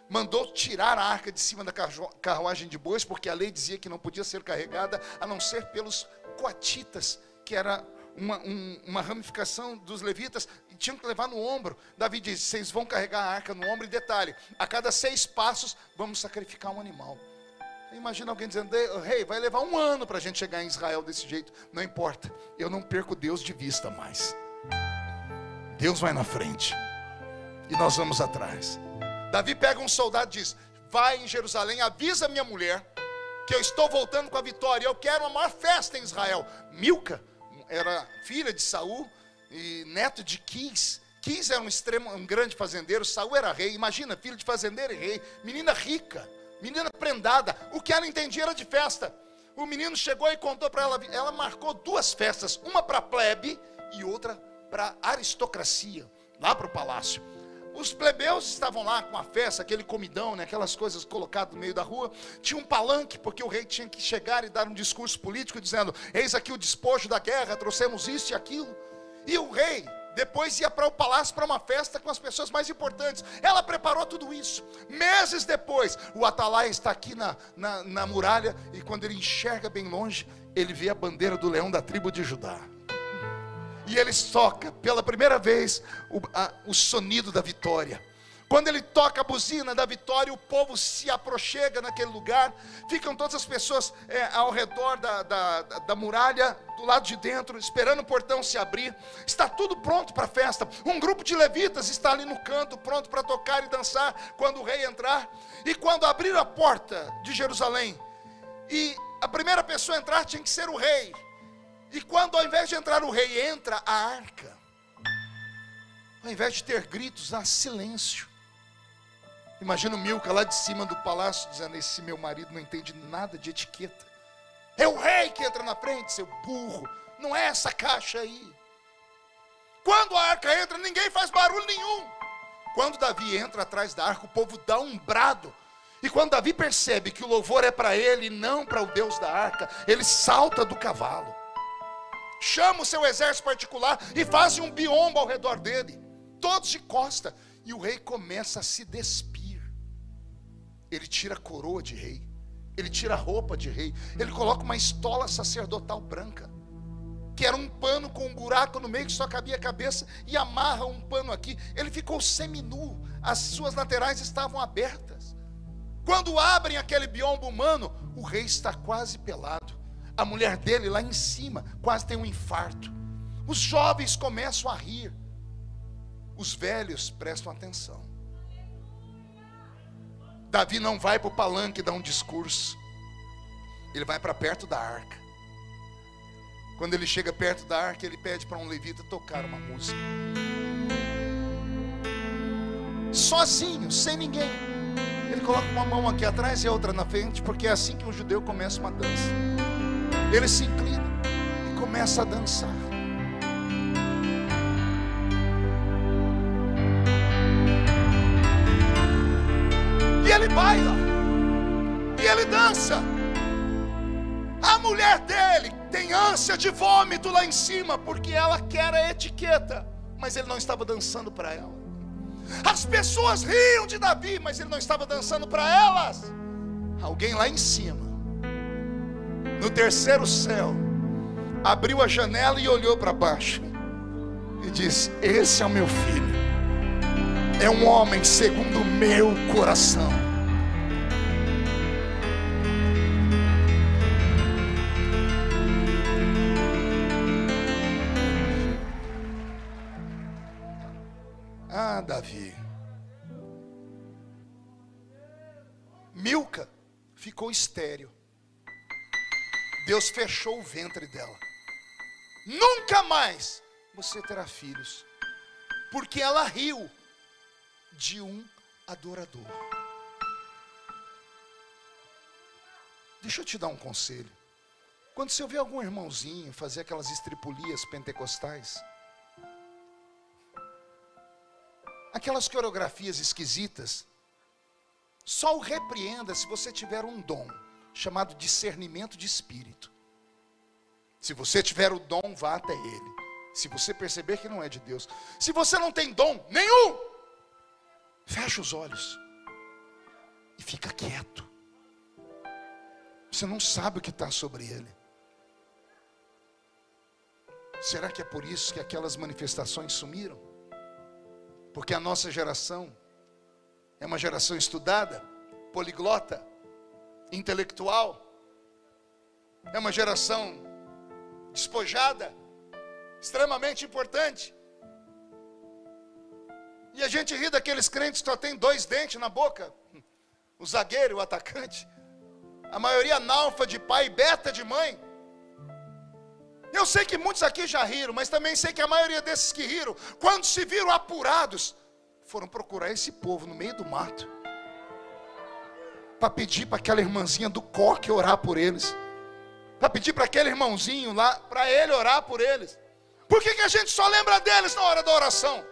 mandou tirar a arca de cima da carruagem de bois, porque a lei dizia que não podia ser carregada, a não ser pelos coatitas, que era uma ramificação dos levitas, e tinham que levar no ombro. Davi diz: vocês vão carregar a arca no ombro, e detalhe, a cada 6 passos, vamos sacrificar um animal. Imagina alguém dizendo: rei, vai levar 1 ano para a gente chegar em Israel desse jeito. Não importa, eu não perco Deus de vista mais. Deus vai na frente e nós vamos atrás. Davi pega um soldado e diz: vai em Jerusalém, avisa minha mulher que eu estou voltando com a vitória, eu quero a maior festa em Israel. Milca era filha de Saul e neto de Quis. Quis era um grande fazendeiro, Saul era rei. Imagina, filho de fazendeiro e rei, menina rica, menina prendada. O que ela entendia era de festa. O menino chegou e contou para ela. Ela marcou 2 festas, uma para a plebe e outra para a aristocracia, lá para o palácio. Os plebeus estavam lá com a festa, aquele comidão, né, aquelas coisas colocadas no meio da rua. Tinha um palanque, porque o rei tinha que chegar e dar um discurso político dizendo: eis aqui o despojo da guerra, trouxemos isso e aquilo. E o rei depois ia para o palácio para uma festa com as pessoas mais importantes. Ela preparou tudo isso. Meses depois, o atalaia está aqui na muralha, e quando ele enxerga bem longe, ele vê a bandeira do leão da tribo de Judá. E ele toca pela primeira vez o sonido da vitória. Quando ele toca a buzina da vitória, o povo se aproxega naquele lugar. Ficam todas as pessoas ao redor da muralha, do lado de dentro, esperando o portão se abrir. Está tudo pronto para a festa. Um grupo de levitas está ali no canto, pronto para tocar e dançar quando o rei entrar. E quando abrir a porta de Jerusalém, e a primeira pessoa a entrar tinha que ser o rei. E quando ao invés de entrar o rei, entra a arca, ao invés de ter gritos, há silêncio. Imagina o Milca lá de cima do palácio dizendo: esse meu marido não entende nada de etiqueta. É o rei que entra na frente, seu burro. Não é essa caixa aí. Quando a arca entra, ninguém faz barulho nenhum. Quando Davi entra atrás da arca, o povo dá um brado. E quando Davi percebe que o louvor é para ele e não para o Deus da arca, ele salta do cavalo, chama o seu exército particular e faz um biombo ao redor dele, todos de costa. E o rei começa a se despir. Ele tira a coroa de rei, ele tira a roupa de rei, ele coloca uma estola sacerdotal branca, que era um pano com um buraco no meio que só cabia a cabeça, e amarra um pano aqui. Ele ficou seminu, as suas laterais estavam abertas. Quando abrem aquele biombo humano, o rei está quase pelado. A mulher dele lá em cima quase tem um infarto. Os jovens começam a rir. Os velhos prestam atenção. Davi não vai para o palanque dar um discurso. Ele vai para perto da arca. Quando ele chega perto da arca, ele pede para um levita tocar uma música. Sozinho, sem ninguém. Ele coloca uma mão aqui atrás e a outra na frente, porque é assim que um judeu começa uma dança. Ele se inclina e começa a dançar. E ele baila. E ele dança. A mulher dele tem ânsia de vômito lá em cima, porque ela quer a etiqueta, mas ele não estava dançando para ela. As pessoas riam de Davi, mas ele não estava dançando para elas. Alguém lá em cima, no terceiro céu, abriu a janela e olhou para baixo e disse: esse é o meu filho, é um homem segundo o meu coração. Ah, Davi. Milca ficou estéril. Deus fechou o ventre dela. Nunca mais você terá filhos, porque ela riu de um adorador. Deixa eu te dar um conselho. Quando você ouvir algum irmãozinho fazer aquelas estripulias pentecostais, aquelas coreografias esquisitas, só o repreenda se você tiver um dom chamado discernimento de espírito. Se você tiver o dom, vá até ele. Se você perceber que não é de Deus. Se você não tem dom nenhum, fecha os olhos e fica quieto. Você não sabe o que está sobre ele. Será que é por isso que aquelas manifestações sumiram? Porque a nossa geração é uma geração estudada, poliglota, intelectual. É uma geração despojada, extremamente importante. E a gente ri daqueles crentes que só tem 2 dentes na boca. O zagueiro, o atacante. A maioria analfa de pai e beta de mãe. Eu sei que muitos aqui já riram, mas também sei que a maioria desses que riram, quando se viram apurados, foram procurar esse povo no meio do mato, para pedir para aquela irmãzinha do coque orar por eles, para pedir para aquele irmãozinho lá, para ele orar por eles. Por que a gente só lembra deles na hora da oração?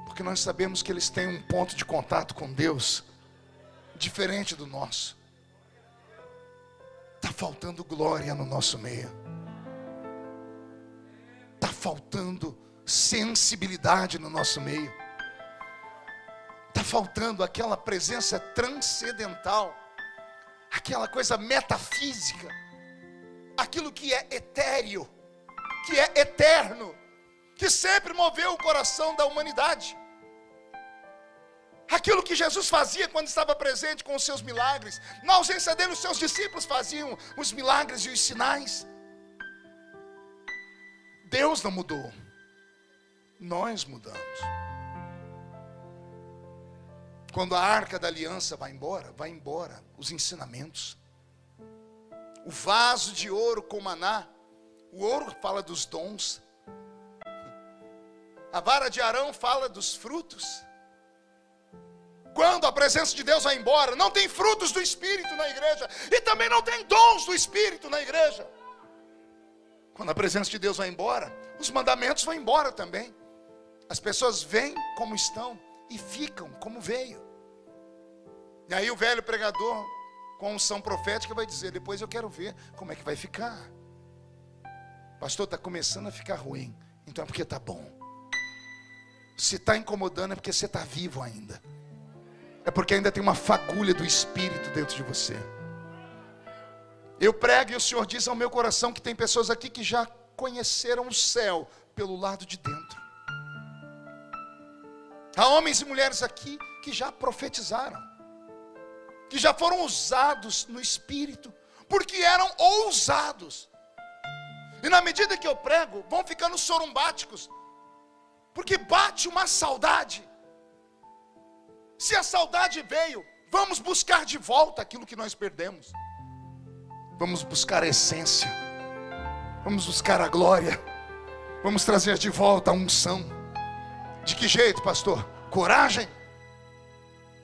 Porque nós sabemos que eles têm um ponto de contato com Deus diferente do nosso. Está faltando glória no nosso meio. Está faltando sensibilidade no nosso meio. Está faltando aquela presença transcendental, aquela coisa metafísica, aquilo que é etéreo, que é eterno, que sempre moveu o coração da humanidade. Aquilo que Jesus fazia quando estava presente com os seus milagres. Na ausência dele, os seus discípulos faziam os milagres e os sinais. Deus não mudou, nós mudamos. Quando a arca da aliança vai embora os ensinamentos. O vaso de ouro com maná, o ouro fala dos dons. A vara de Arão fala dos frutos. Quando a presença de Deus vai embora, não tem frutos do Espírito na igreja, e também não tem dons do Espírito na igreja. Quando a presença de Deus vai embora, os mandamentos vão embora também. As pessoas vêm como estão e ficam como veio. E aí o velho pregador com unção profética vai dizer: depois eu quero ver como é que vai ficar. Pastor, está começando a ficar ruim, então é porque está bom. Se está incomodando é porque você está vivo ainda. É porque ainda tem uma fagulha do Espírito dentro de você. Eu prego e o Senhor diz ao meu coração que tem pessoas aqui que já conheceram o céu pelo lado de dentro. Há homens e mulheres aqui que já profetizaram, que já foram usados no Espírito, porque eram ousados. E na medida que eu prego, vão ficando sorumbáticos, porque bate uma saudade. Se a saudade veio, vamos buscar de volta aquilo que nós perdemos. Vamos buscar a essência, vamos buscar a glória, vamos trazer de volta a unção. De que jeito, pastor? Coragem.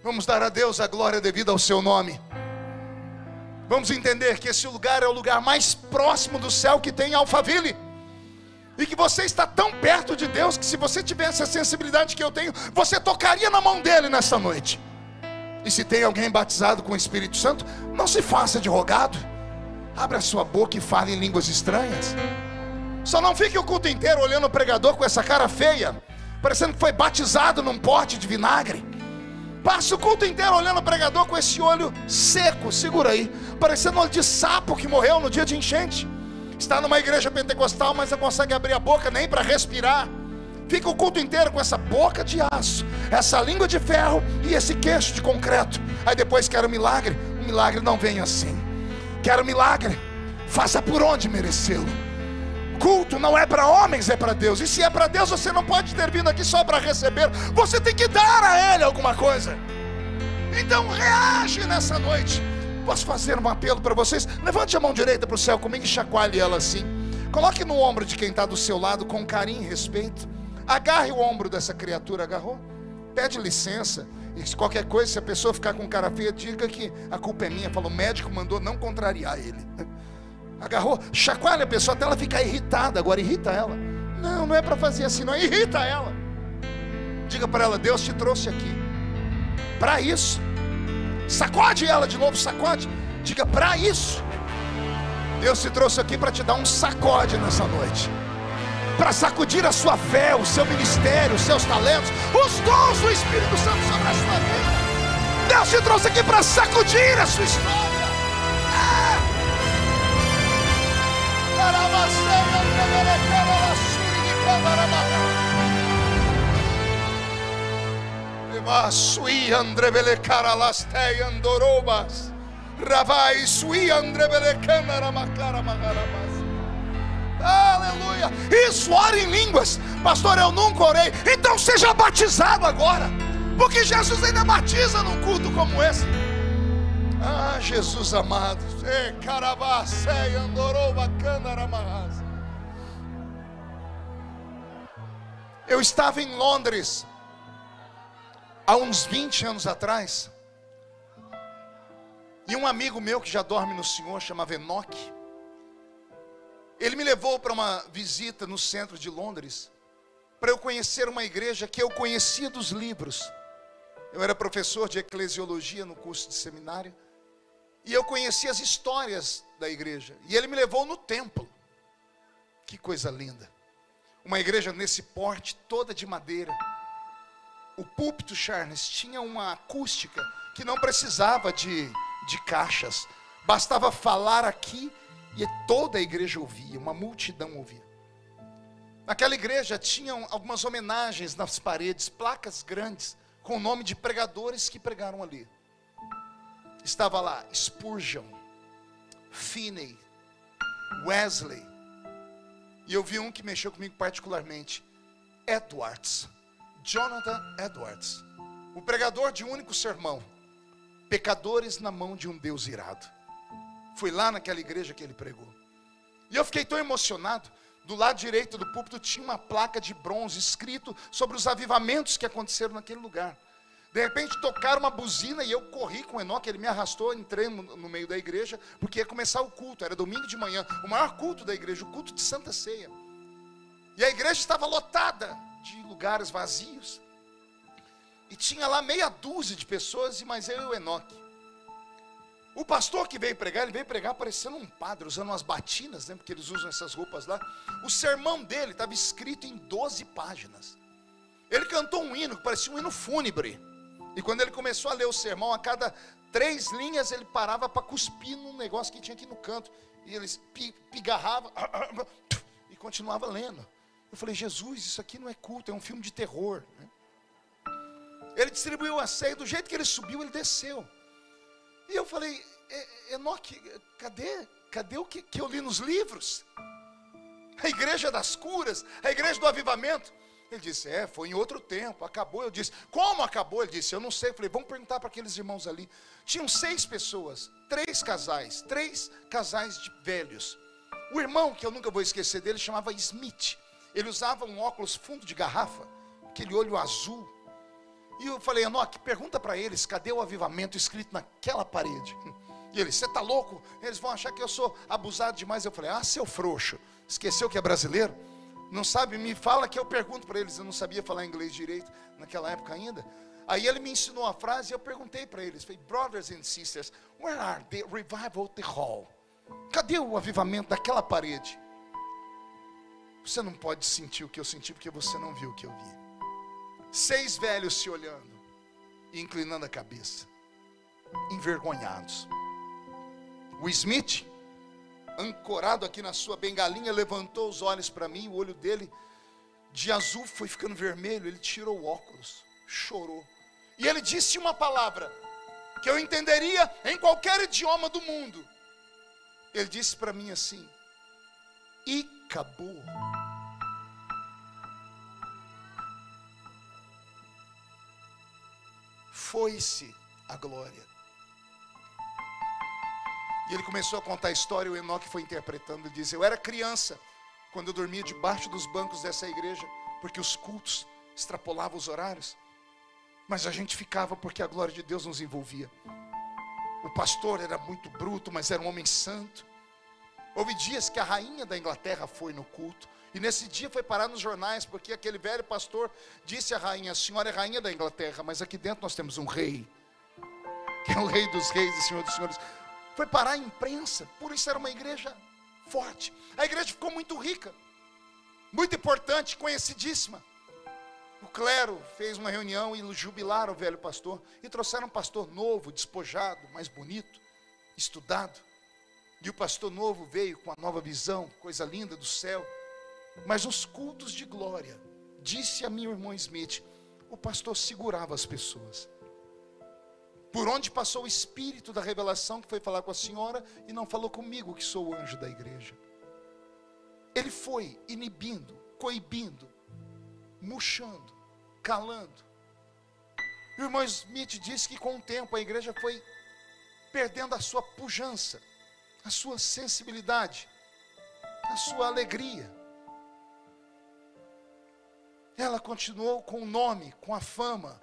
Vamos dar a Deus a glória devida ao seu nome. Vamos entender que esse lugar é o lugar mais próximo do céu que tem em Alphaville. E que você está tão perto de Deus que se você tivesse a sensibilidade que eu tenho, você tocaria na mão dele nesta noite. E se tem alguém batizado com o Espírito Santo, não se faça de rogado. Abra a sua boca e fale em línguas estranhas. Só não fique o culto inteiro olhando o pregador com essa cara feia, parecendo que foi batizado num pote de vinagre. Passa o culto inteiro olhando o pregador com esse olho seco, segura aí, parecendo um olho de sapo que morreu no dia de enchente. Está numa igreja pentecostal, mas não consegue abrir a boca nem para respirar. Fica o culto inteiro com essa boca de aço, essa língua de ferro e esse queixo de concreto. Aí depois quer um milagre. O milagre não vem assim. Quero milagre, faça por onde merecê-lo. Culto não é para homens, é para Deus. E se é para Deus, você não pode ter vindo aqui só para receber. Você tem que dar a Ele alguma coisa. Então reage nessa noite. Posso fazer um apelo para vocês? Levante a mão direita para o céu comigo e chacoalhe ela assim. Coloque no ombro de quem está do seu lado com carinho e respeito. Agarre o ombro dessa criatura. Agarrou? Pede licença. E se qualquer coisa, se a pessoa ficar com cara feia, diga que a culpa é minha. Fala, o médico mandou não contrariar ele. Agarrou, chacoalha a pessoa até ela ficar irritada. Agora irrita ela. Não, não é para fazer assim, não. Irrita ela. Diga para ela, Deus te trouxe aqui para isso. Sacode ela de novo, sacode. Diga, para isso Deus te trouxe aqui para te dar um sacode nessa noite, para sacudir a sua fé, o seu ministério, os seus talentos, os dons do Espírito Santo sobre a sua vida. Deus te trouxe aqui para sacudir a sua história. Sui andrebele caralaste andorobas. Ravai sui andrebele canaramakara magarabas. Aleluia. Isso, ora em línguas. Pastor, eu nunca orei. Então seja batizado agora, porque Jesus ainda batiza num culto como esse. Ah, Jesus amado. Eu estava em Londres há uns 20 anos atrás, e um amigo meu que já dorme no Senhor, chamava Enoque, ele me levou para uma visita no centro de Londres, para eu conhecer uma igreja que eu conhecia dos livros. Eu era professor de eclesiologia no curso de seminário, e eu conhecia as histórias da igreja, e ele me levou no templo. Que coisa linda, uma igreja nesse porte, toda de madeira. O púlpito, Charles, tinha uma acústica que não precisava de caixas. Bastava falar aqui e toda a igreja ouvia, uma multidão ouvia. Naquela igreja tinham algumas homenagens nas paredes, placas grandes, com o nome de pregadores que pregaram ali. Estava lá Spurgeon, Finney, Wesley. E eu vi um que mexeu comigo particularmente, Edwards. Jonathan Edwards, o pregador de um único sermão, pecadores na mão de um Deus irado. Fui lá naquela igreja que ele pregou, e eu fiquei tão emocionado. Do lado direito do púlpito tinha uma placa de bronze escrito sobre os avivamentos que aconteceram naquele lugar. De repente tocaram uma buzina e eu corri com o Enoque, ele me arrastou, entrei no meio da igreja, porque ia começar o culto, era domingo de manhã, o maior culto da igreja, o culto de Santa Ceia. E a igreja estava lotada de lugares vazios, e tinha lá meia dúzia de pessoas, mas eu e o Enoque. O pastor que veio pregar, ele veio pregar parecendo um padre, usando umas batinas, né, porque eles usam essas roupas lá. O sermão dele estava escrito em 12 páginas. Ele cantou um hino que parecia um hino fúnebre, e quando ele começou a ler o sermão, a cada 3 linhas ele parava para cuspir num negócio que tinha aqui no canto, e ele pigarrava e continuava lendo. Eu falei, Jesus, isso aqui não é culto, é um filme de terror. Ele distribuiu a ceia, do jeito que ele subiu, ele desceu. E eu falei, Enoque, cadê o que eu li nos livros? A igreja das curas, a igreja do avivamento. Ele disse, foi em outro tempo, acabou. Eu disse, como acabou? Ele disse, eu não sei. Eu falei, vamos perguntar para aqueles irmãos ali. Tinham 6 pessoas, 3 casais de velhos. O irmão, que eu nunca vou esquecer dele, chamava Smith. Ele usava um óculos fundo de garrafa, aquele olho azul. E eu falei, Enoque, pergunta para eles, cadê o avivamento escrito naquela parede? E ele, você está louco? Eles vão achar que eu sou abusado demais. Eu falei, seu frouxo, esqueceu que é brasileiro? Não sabe? Me fala que eu pergunto para eles. Eu não sabia falar inglês direito naquela época ainda. Aí ele me ensinou a frase e eu perguntei para eles. Falei, brothers and sisters, where are the revival of the hall? Cadê o avivamento daquela parede? Você não pode sentir o que eu senti porque você não viu o que eu vi. 6 velhos se olhando e inclinando a cabeça, envergonhados. O Smith, ancorado aqui na sua bengalinha, levantou os olhos para mim. O olho dele de azul foi ficando vermelho. Ele tirou o óculos, chorou. E ele disse uma palavra que eu entenderia em qualquer idioma do mundo. Ele disse para mim assim, e acabou. Foi-se a glória. E ele começou a contar a história. O Enoque foi interpretando. Ele disse, eu era criança quando eu dormia debaixo dos bancos dessa igreja, porque os cultos extrapolavam os horários, mas a gente ficava porque a glória de Deus nos envolvia. O pastor era muito bruto, mas era um homem santo. Houve dias que a rainha da Inglaterra foi no culto, e nesse dia foi parar nos jornais, porque aquele velho pastor disse à rainha, a senhora é rainha da Inglaterra, mas aqui dentro nós temos um rei, que é o rei dos reis e senhor dos senhores. Foi parar a imprensa. Por isso era uma igreja forte. A igreja ficou muito rica, muito importante, conhecidíssima. O clero fez uma reunião e jubilaram o velho pastor e trouxeram um pastor novo, despojado, mais bonito, estudado. E o pastor novo veio com a nova visão, coisa linda do céu. Mas nos cultos de glória, disse a meu irmão Smith, o pastor segurava as pessoas. Por onde passou o espírito da revelação, que foi falar com a senhora e não falou comigo, que sou o anjo da igreja. Ele foi inibindo, coibindo, murchando, calando. O irmão Smith disse que com o tempo a igreja foi perdendo a sua pujança, a sua sensibilidade, a sua alegria. Ela continuou com o nome, com a fama.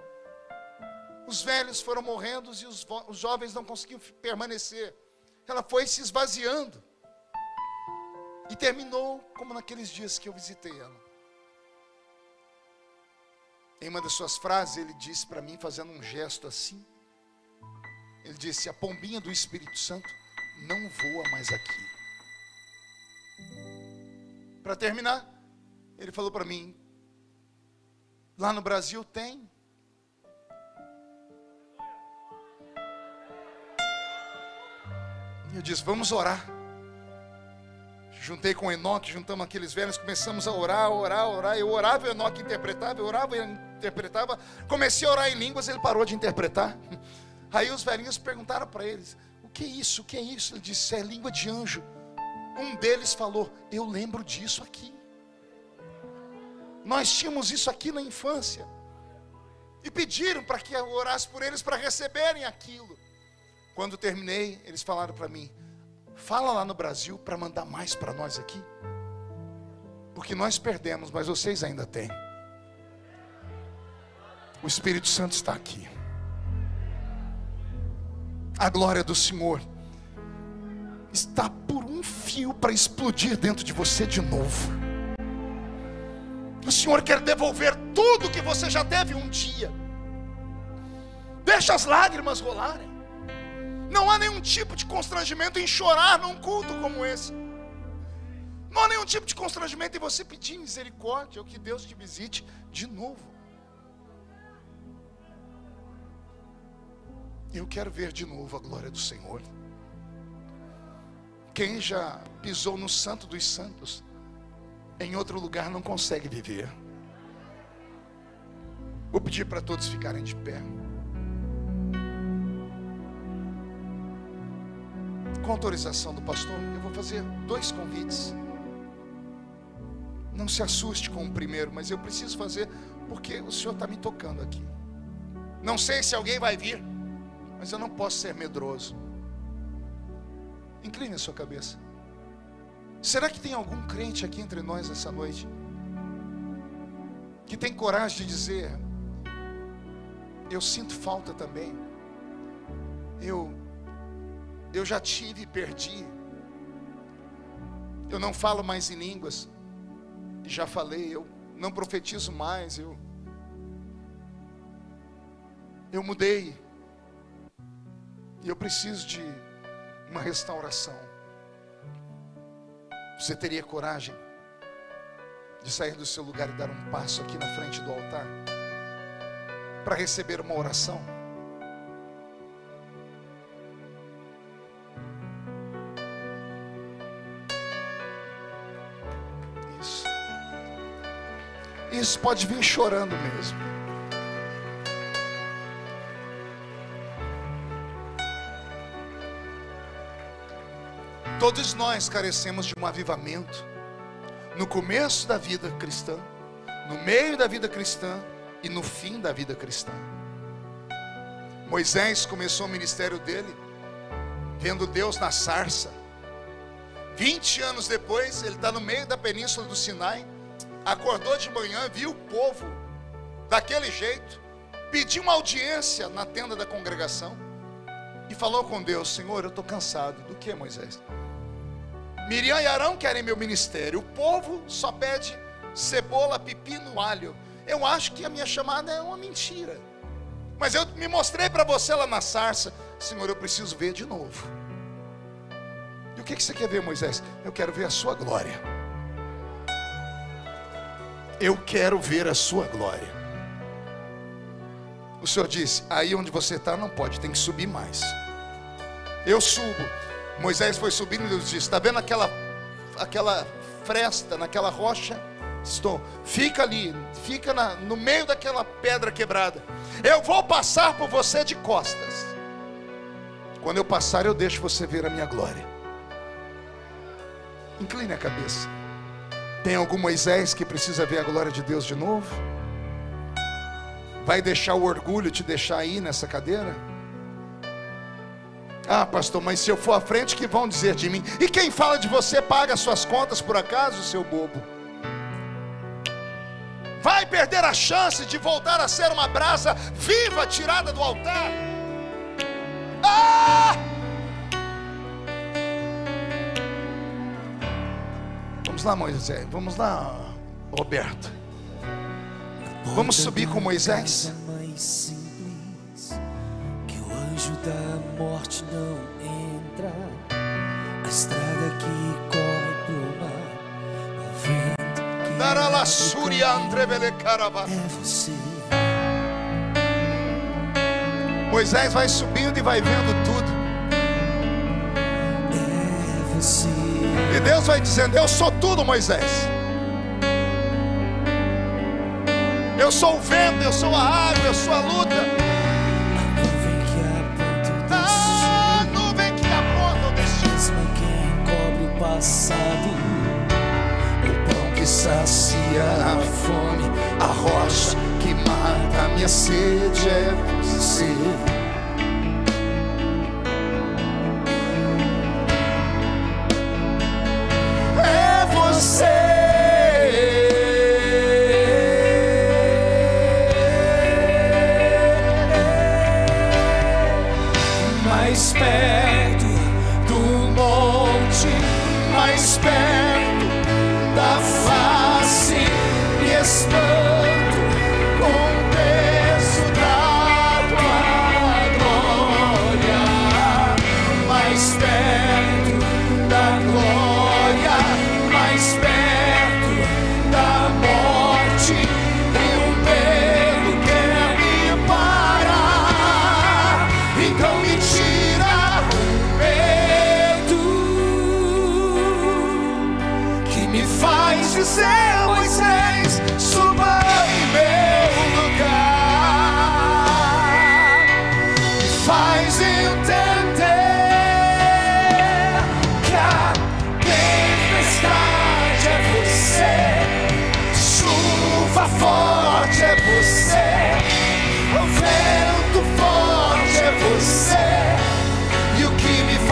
Os velhos foram morrendo e os jovens não conseguiam permanecer. Ela foi se esvaziando. E terminou como naqueles dias que eu visitei ela. Em uma das suas frases, ele disse para mim, fazendo um gesto assim. Ele disse, a pombinha do Espírito Santo não voa mais aqui. Para terminar, ele falou para mim, lá no Brasil tem. Eu disse, vamos orar. Juntei com o Enoque, juntamos aqueles velhos, começamos a orar. Eu orava, o Enoque interpretava, eu orava, ele interpretava. Comecei a orar em línguas, ele parou de interpretar. Aí os velhinhos perguntaram para eles, o que é isso? O que é isso? Ele disse, é língua de anjo. Um deles falou, eu lembro disso aqui. Nós tínhamos isso aqui na infância. E pediram para que eu orasse por eles para receberem aquilo. Quando terminei, eles falaram para mim, fala lá no Brasil para mandar mais para nós aqui. Porque nós perdemos, mas vocês ainda têm. O Espírito Santo está aqui. A glória do Senhor está por um fio para explodir dentro de você de novo. O Senhor quer devolver tudo que você já teve um dia. Deixa as lágrimas rolarem. Não há nenhum tipo de constrangimento em chorar num culto como esse. Não há nenhum tipo de constrangimento em você pedir misericórdia, ou que Deus te visite de novo. Eu quero ver de novo a glória do Senhor. Quem já pisou no Santo dos Santos, em outro lugar não consegue viver. Vou pedir para todos ficarem de pé. Com autorização do pastor, eu vou fazer 2 convites. Não se assuste com o primeiro, mas eu preciso fazer porque o Senhor está me tocando aqui. Não sei se alguém vai vir, mas eu não posso ser medroso. Incline a sua cabeça. Será que tem algum crente aqui entre nós essa noite que tem coragem de dizer: eu sinto falta também, eu já tive e perdi, eu não falo mais em línguas, e já falei, eu não profetizo mais, eu mudei, e eu preciso de uma restauração. Você teria coragem de sair do seu lugar e dar um passo aqui na frente do altar para receber uma oração? Isso pode vir chorando mesmo. Todos nós carecemos de um avivamento no começo da vida cristã, no meio da vida cristã e no fim da vida cristã. Moisés começou o ministério dele vendo Deus na sarça. 20 anos depois, ele está no meio da península do Sinai, acordou de manhã, viu o povo daquele jeito, pediu uma audiência na tenda da congregação e falou com Deus: Senhor, eu estou cansado. Do que, Moisés? Miriam e Arão querem meu ministério, o povo só pede cebola, pepino, alho. Eu acho que a minha chamada é uma mentira, mas eu me mostrei para você lá na sarça. Senhor, eu preciso ver de novo. E o que você quer ver, Moisés? Eu quero ver a sua glória. Eu quero ver a sua glória. O Senhor disse: aí onde você está não pode, tem que subir mais. Eu subo. Moisés foi subindo e Deus disse: está vendo aquela fresta, naquela rocha? Estou. Fica ali, fica no meio daquela pedra quebrada. Eu vou passar por você de costas. Quando eu passar, eu deixo você ver a minha glória. Incline a cabeça. Tem algum Moisés que precisa ver a glória de Deus de novo? Vai deixar o orgulho te deixar aí nessa cadeira? Ah, pastor, mas se eu for à frente, o que vão dizer de mim? E quem fala de você paga as suas contas por acaso, seu bobo? Vai perder a chance de voltar a ser uma brasa viva tirada do altar. Ah! Vamos lá, Moisés. Vamos lá, Roberto. Vamos subir com Moisés. O anjo da morte não entra, a estrada que corre pro mar, o vento que é você. Moisés vai subindo e vai vendo tudo. É você. E Deus vai dizendo: eu sou tudo, Moisés. Eu sou o vento, eu sou a água, eu sou a luta. Passado, o pão que sacia a fome, a rocha que mata a minha sede é você. É você. Mais perto do monte, mais perto da face, me espanto com o peso da tua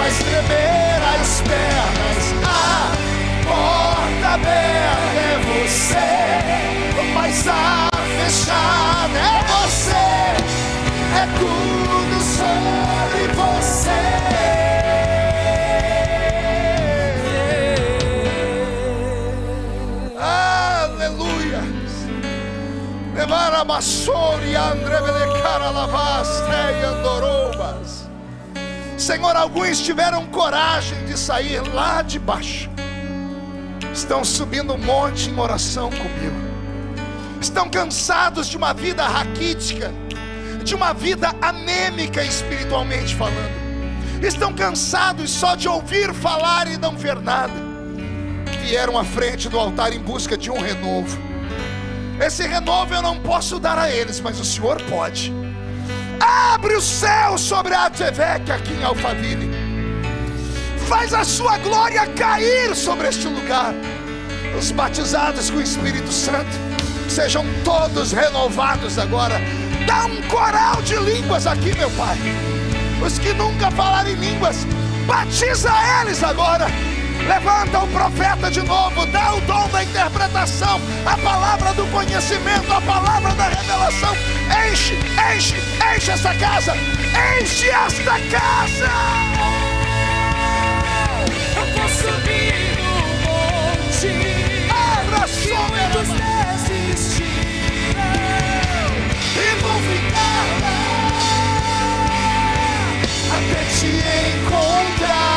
faz tremer as pernas. A porta aberta é você, mas a fechada é você. É tudo sobre você. Aleluia. Levar a maçori e andrebelecara lavastre e andorobas. Senhor, alguns tiveram coragem de sair lá de baixo, estão subindo um monte em oração comigo. Estão cansados de uma vida raquítica, de uma vida anêmica espiritualmente falando. Estão cansados só de ouvir falar e não ver nada. Vieram à frente do altar em busca de um renovo. Esse renovo eu não posso dar a eles, mas o Senhor pode. Abre o céu sobre a Atevec aqui em Alphaville. Faz a sua glória cair sobre este lugar. Os batizados com o Espírito Santo sejam todos renovados agora. Dá um coral de línguas aqui, meu Pai. Os que nunca falaram em línguas, batiza eles agora. Levanta o profeta de novo, dá o dom da interpretação, a palavra do conhecimento, a palavra da revelação. Enche, enche, enche essa casa. Enche esta casa. Eu vou subir no monte, Abra só muitos desistiram e vou ficar lá até te encontrar.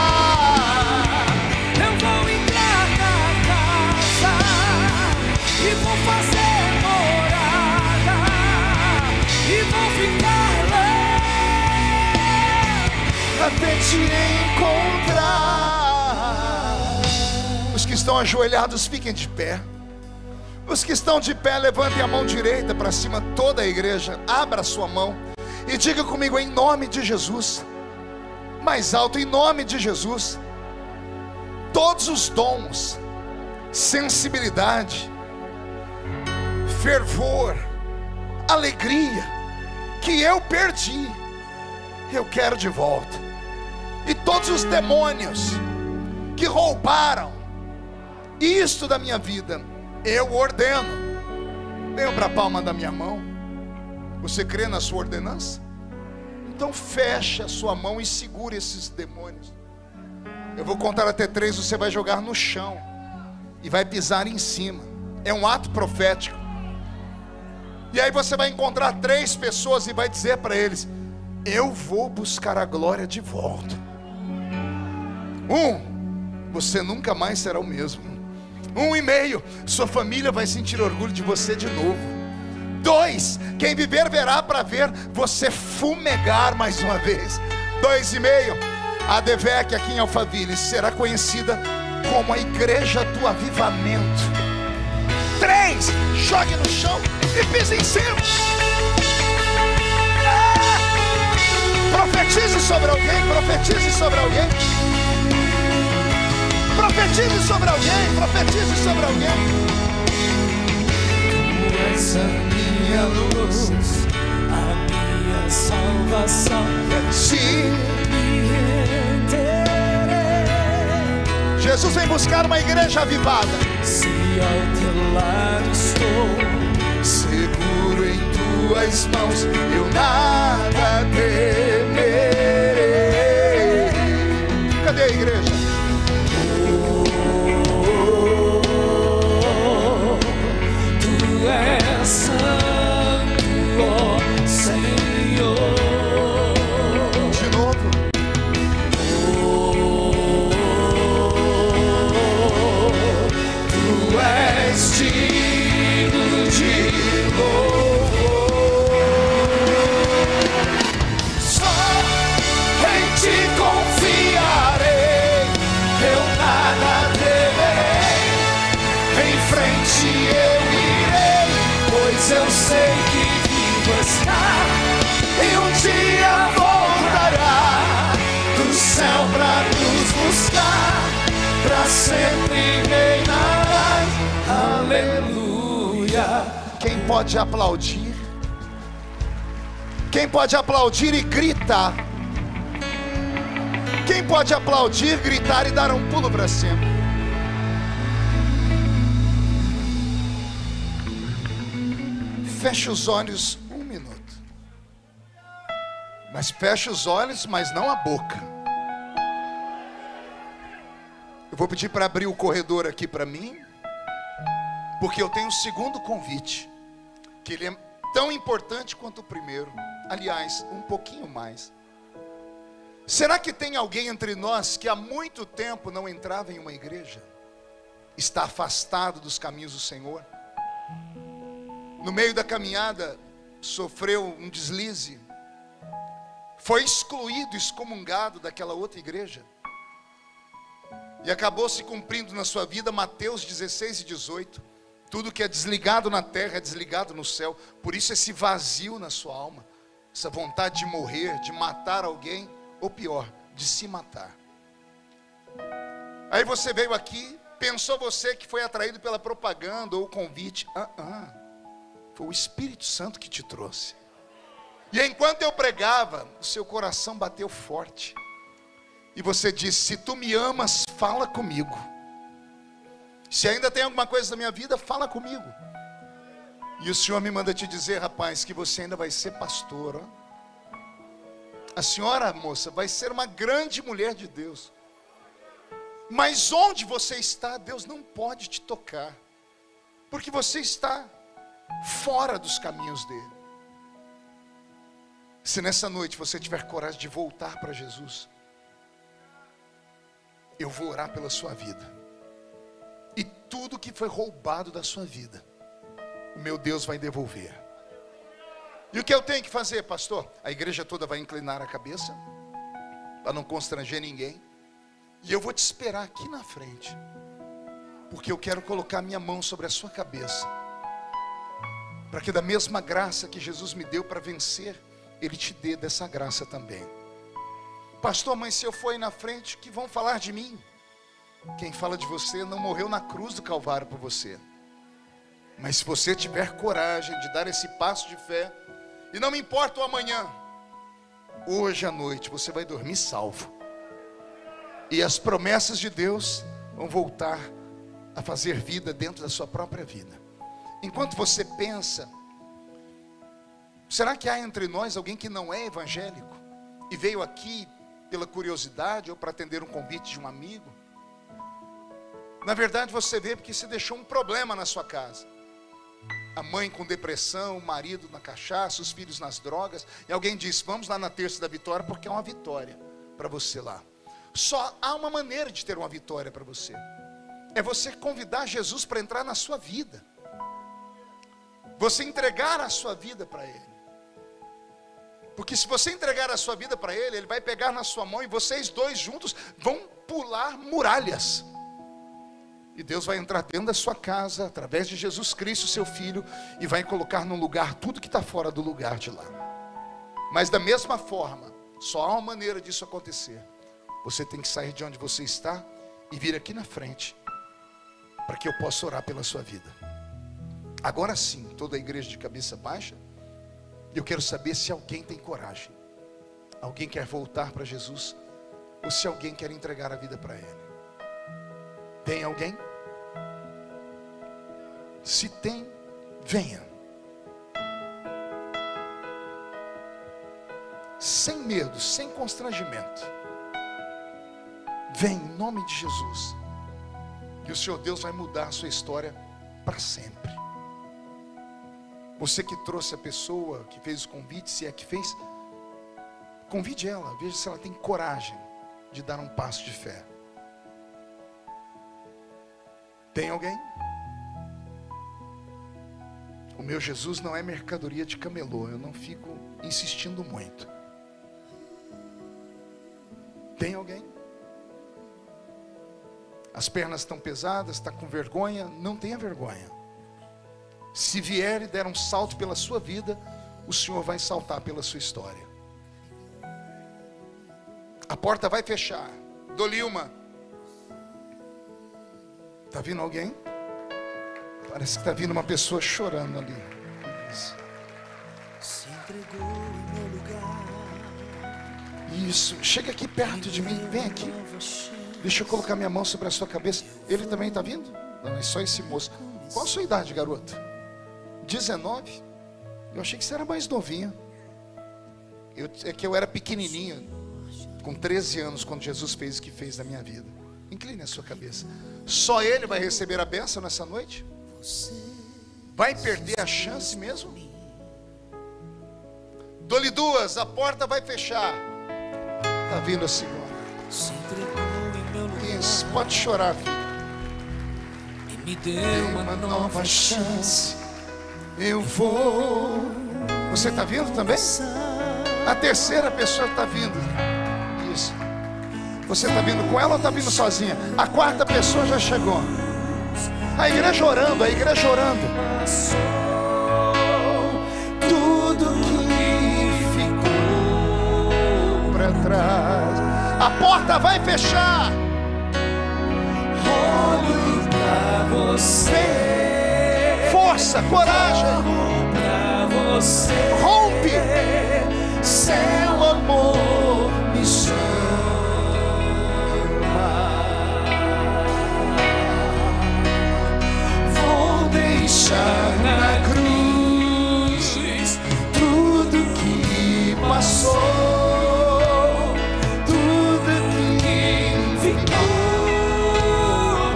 Eu vou entrar na casa e vou fazer morada e vou ficar lá Até te encontrar. Os que estão ajoelhados, fiquem de pé. Os que estão de pé, levantem a mão direita para cima, toda a igreja. Abra a sua mão e diga comigo: em nome de Jesus. Mais alto: em nome de Jesus. Todos os dons, sensibilidade, fervor, alegria que eu perdi, eu quero de volta. E todos os demônios que roubaram isto da minha vida, eu ordeno. Venham para a palma da minha mão. Você crê na sua ordenança? Então feche a sua mão e segure esses demônios. Eu vou contar até 3, você vai jogar no chão e vai pisar em cima. É um ato profético. E aí você vai encontrar 3 pessoas e vai dizer para eles: eu vou buscar a glória de volta. 1, você nunca mais será o mesmo. 1,5, sua família vai sentir orgulho de você de novo. 2, quem viver verá para ver você fumegar mais uma vez. 2,5, a Devec aqui em Alphaville será conhecida como a igreja do avivamento. 3, jogue no chão e pise em cima. Profetize sobre alguém, profetize sobre alguém. Profetize sobre alguém, profetize sobre alguém. Tu és a minha luz, a minha salvação. Sim. Jesus vem buscar uma igreja avivada. Se ao teu lado estou, seguro em tuas mãos, eu nada temerei. Cadê a igreja? tu és santo, ó Senhor. De novo. Tu és digno de louvor. Só em ti confiarei, eu nada temerei. Em frente eu irei, pois eu sei que vivo está. E um dia voltará do céu pra nos buscar, pra sempre reinarás. Aleluia. Quem pode aplaudir? Quem pode aplaudir e gritar? Quem pode aplaudir, gritar e dar um pulo para cima? Feche os olhos um minuto. Mas feche os olhos, mas não a boca. Eu vou pedir para abrir o corredor aqui para mim, porque eu tenho um segundo convite, que ele é tão importante quanto o primeiro. Aliás, um pouquinho mais. Será que tem alguém entre nós que há muito tempo não entrava em uma igreja? Está afastado dos caminhos do Senhor? No meio da caminhada, sofreu um deslize, foi excluído, excomungado daquela outra igreja, e acabou se cumprindo na sua vida Mateus 16 e 18, tudo que é desligado na terra é desligado no céu. Por isso esse vazio na sua alma, essa vontade de morrer, de matar alguém, ou pior, de se matar. Aí você veio aqui, pensou você que foi atraído pela propaganda ou convite. Foi o Espírito Santo que te trouxe. E enquanto eu pregava, o seu coração bateu forte. E você disse: se tu me amas, fala comigo. Se ainda tem alguma coisa na minha vida, fala comigo. E o Senhor me manda te dizer, rapaz, que você ainda vai ser pastor. Ó. A senhora, moça, vai ser uma grande mulher de Deus. Mas onde você está, Deus não pode te tocar. Porque você está fora dos caminhos dele. Se nessa noite você tiver coragem de voltar para Jesus, eu vou orar pela sua vida. E tudo que foi roubado da sua vida, o meu Deus vai devolver. E o que eu tenho que fazer, pastor? A igreja toda vai inclinar a cabeça, para não constranger ninguém. E eu vou te esperar aqui na frente, porque eu quero colocar minha mão sobre a sua cabeça, para que da mesma graça que Jesus me deu para vencer, Ele te dê dessa graça também. Pastor, mas se eu for aí na frente, o que vão falar de mim? Quem fala de você não morreu na cruz do Calvário por você. Mas se você tiver coragem de dar esse passo de fé, e não me importa o amanhã, hoje à noite você vai dormir salvo. E as promessas de Deus vão voltar a fazer vida dentro da sua própria vida. Enquanto você pensa, será que há entre nós alguém que não é evangélico e veio aqui pela curiosidade ou para atender um convite de um amigo? Na verdade você veio porque se deixou um problema na sua casa. A mãe com depressão, o marido na cachaça, os filhos nas drogas. E alguém disse: vamos lá na terça da vitória, porque é uma vitória para você lá. Só há uma maneira de ter uma vitória para você. É você convidar Jesus para entrar na sua vida. Você entregar a sua vida para Ele. Porque se você entregar a sua vida para Ele, Ele vai pegar na sua mão e vocês dois juntos vão pular muralhas. E Deus vai entrar dentro da sua casa, através de Jesus Cristo, seu Filho, e vai colocar no lugar tudo que está fora do lugar de lá. Mas da mesma forma, só há uma maneira disso acontecer. Você tem que sair de onde você está e vir aqui na frente, para que eu possa orar pela sua vida. Agora sim, toda a igreja de cabeça baixa. Eu quero saber se alguém tem coragem. Alguém quer voltar para Jesus, ou se alguém quer entregar a vida para Ele. Tem alguém? Se tem, venha. Sem medo, sem constrangimento. Vem em nome de Jesus. E o Senhor Deus vai mudar a sua história para sempre. Você que trouxe a pessoa, que fez o convite, se é que fez, convide ela, veja se ela tem coragem de dar um passo de fé. Tem alguém? O meu Jesus não é mercadoria de camelô, eu não fico insistindo muito. Tem alguém? As pernas estão pesadas, está com vergonha? Não tenha vergonha. Se vier e der um salto pela sua vida, o Senhor vai saltar pela sua história. A porta vai fechar. Dolilma, está vindo alguém? Parece que está vindo uma pessoa chorando ali. Se entregou em meu lugar. Isso, chega aqui perto de mim, vem aqui. Deixa eu colocar minha mão sobre a sua cabeça. Ele também está vindo? Não, é só esse moço. Qual a sua idade, garoto? 19? Eu achei que você era mais novinho. É que eu era pequenininho, com 13 anos, quando Jesus fez o que fez na minha vida. Incline a sua cabeça. Só ele vai receber a bênção nessa noite? Vai perder a chance mesmo? Dou-lhe duas, a porta vai fechar. Está vindo a segunda. Isso, pode chorar, filho. E me deu uma nova chance. Eu vou. Você está vindo também? A terceira pessoa está vindo. Isso. Você está vindo com ela ou está vindo sozinha? A quarta pessoa já chegou. A igreja orando, a igreja orando. Tudo que ficou para trás. A porta vai fechar. Olho pra você. Força, coragem. Pra você. Rompe. Seu amor me chama. Vou deixar na cruz tudo que passou, tudo que ficou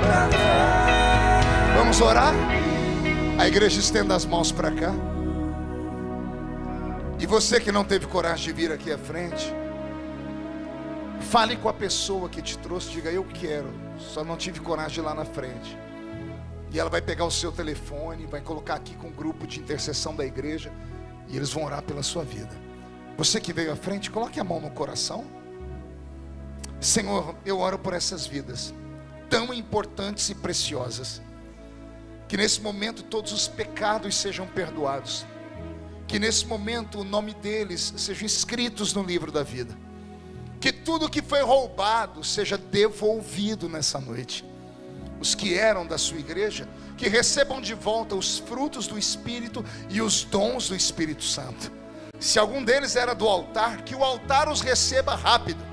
pra trás. Vamos orar? A igreja estenda as mãos para cá. E você que não teve coragem de vir aqui à frente, fale com a pessoa que te trouxe, diga: eu quero, só não tive coragem de ir lá na frente. E ela vai pegar o seu telefone, vai colocar aqui com o grupo de intercessão da igreja, e eles vão orar pela sua vida. Você que veio à frente, coloque a mão no coração. Senhor, eu oro por essas vidas tão importantes e preciosas, que nesse momento todos os pecados sejam perdoados, que nesse momento o nome deles sejam escritos no livro da vida, que tudo que foi roubado seja devolvido nessa noite. Os que eram da sua igreja, que recebam de volta os frutos do Espírito e os dons do Espírito Santo. Se algum deles era do altar, que o altar os receba rápido.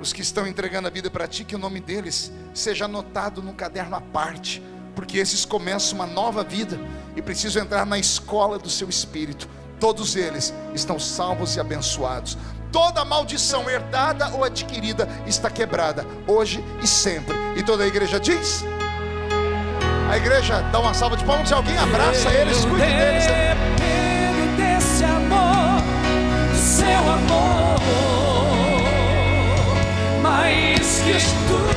Os que estão entregando a vida para ti, que o nome deles seja anotado num caderno à parte, porque esses começam uma nova vida e precisam entrar na escola do seu Espírito. Todos eles estão salvos e abençoados. Toda maldição herdada ou adquirida está quebrada, hoje e sempre. E toda a igreja diz? A igreja dá uma salva de palmas e alguém abraça eles, cuide deles. Dependo desse amor, do seu amor, mais que tudo.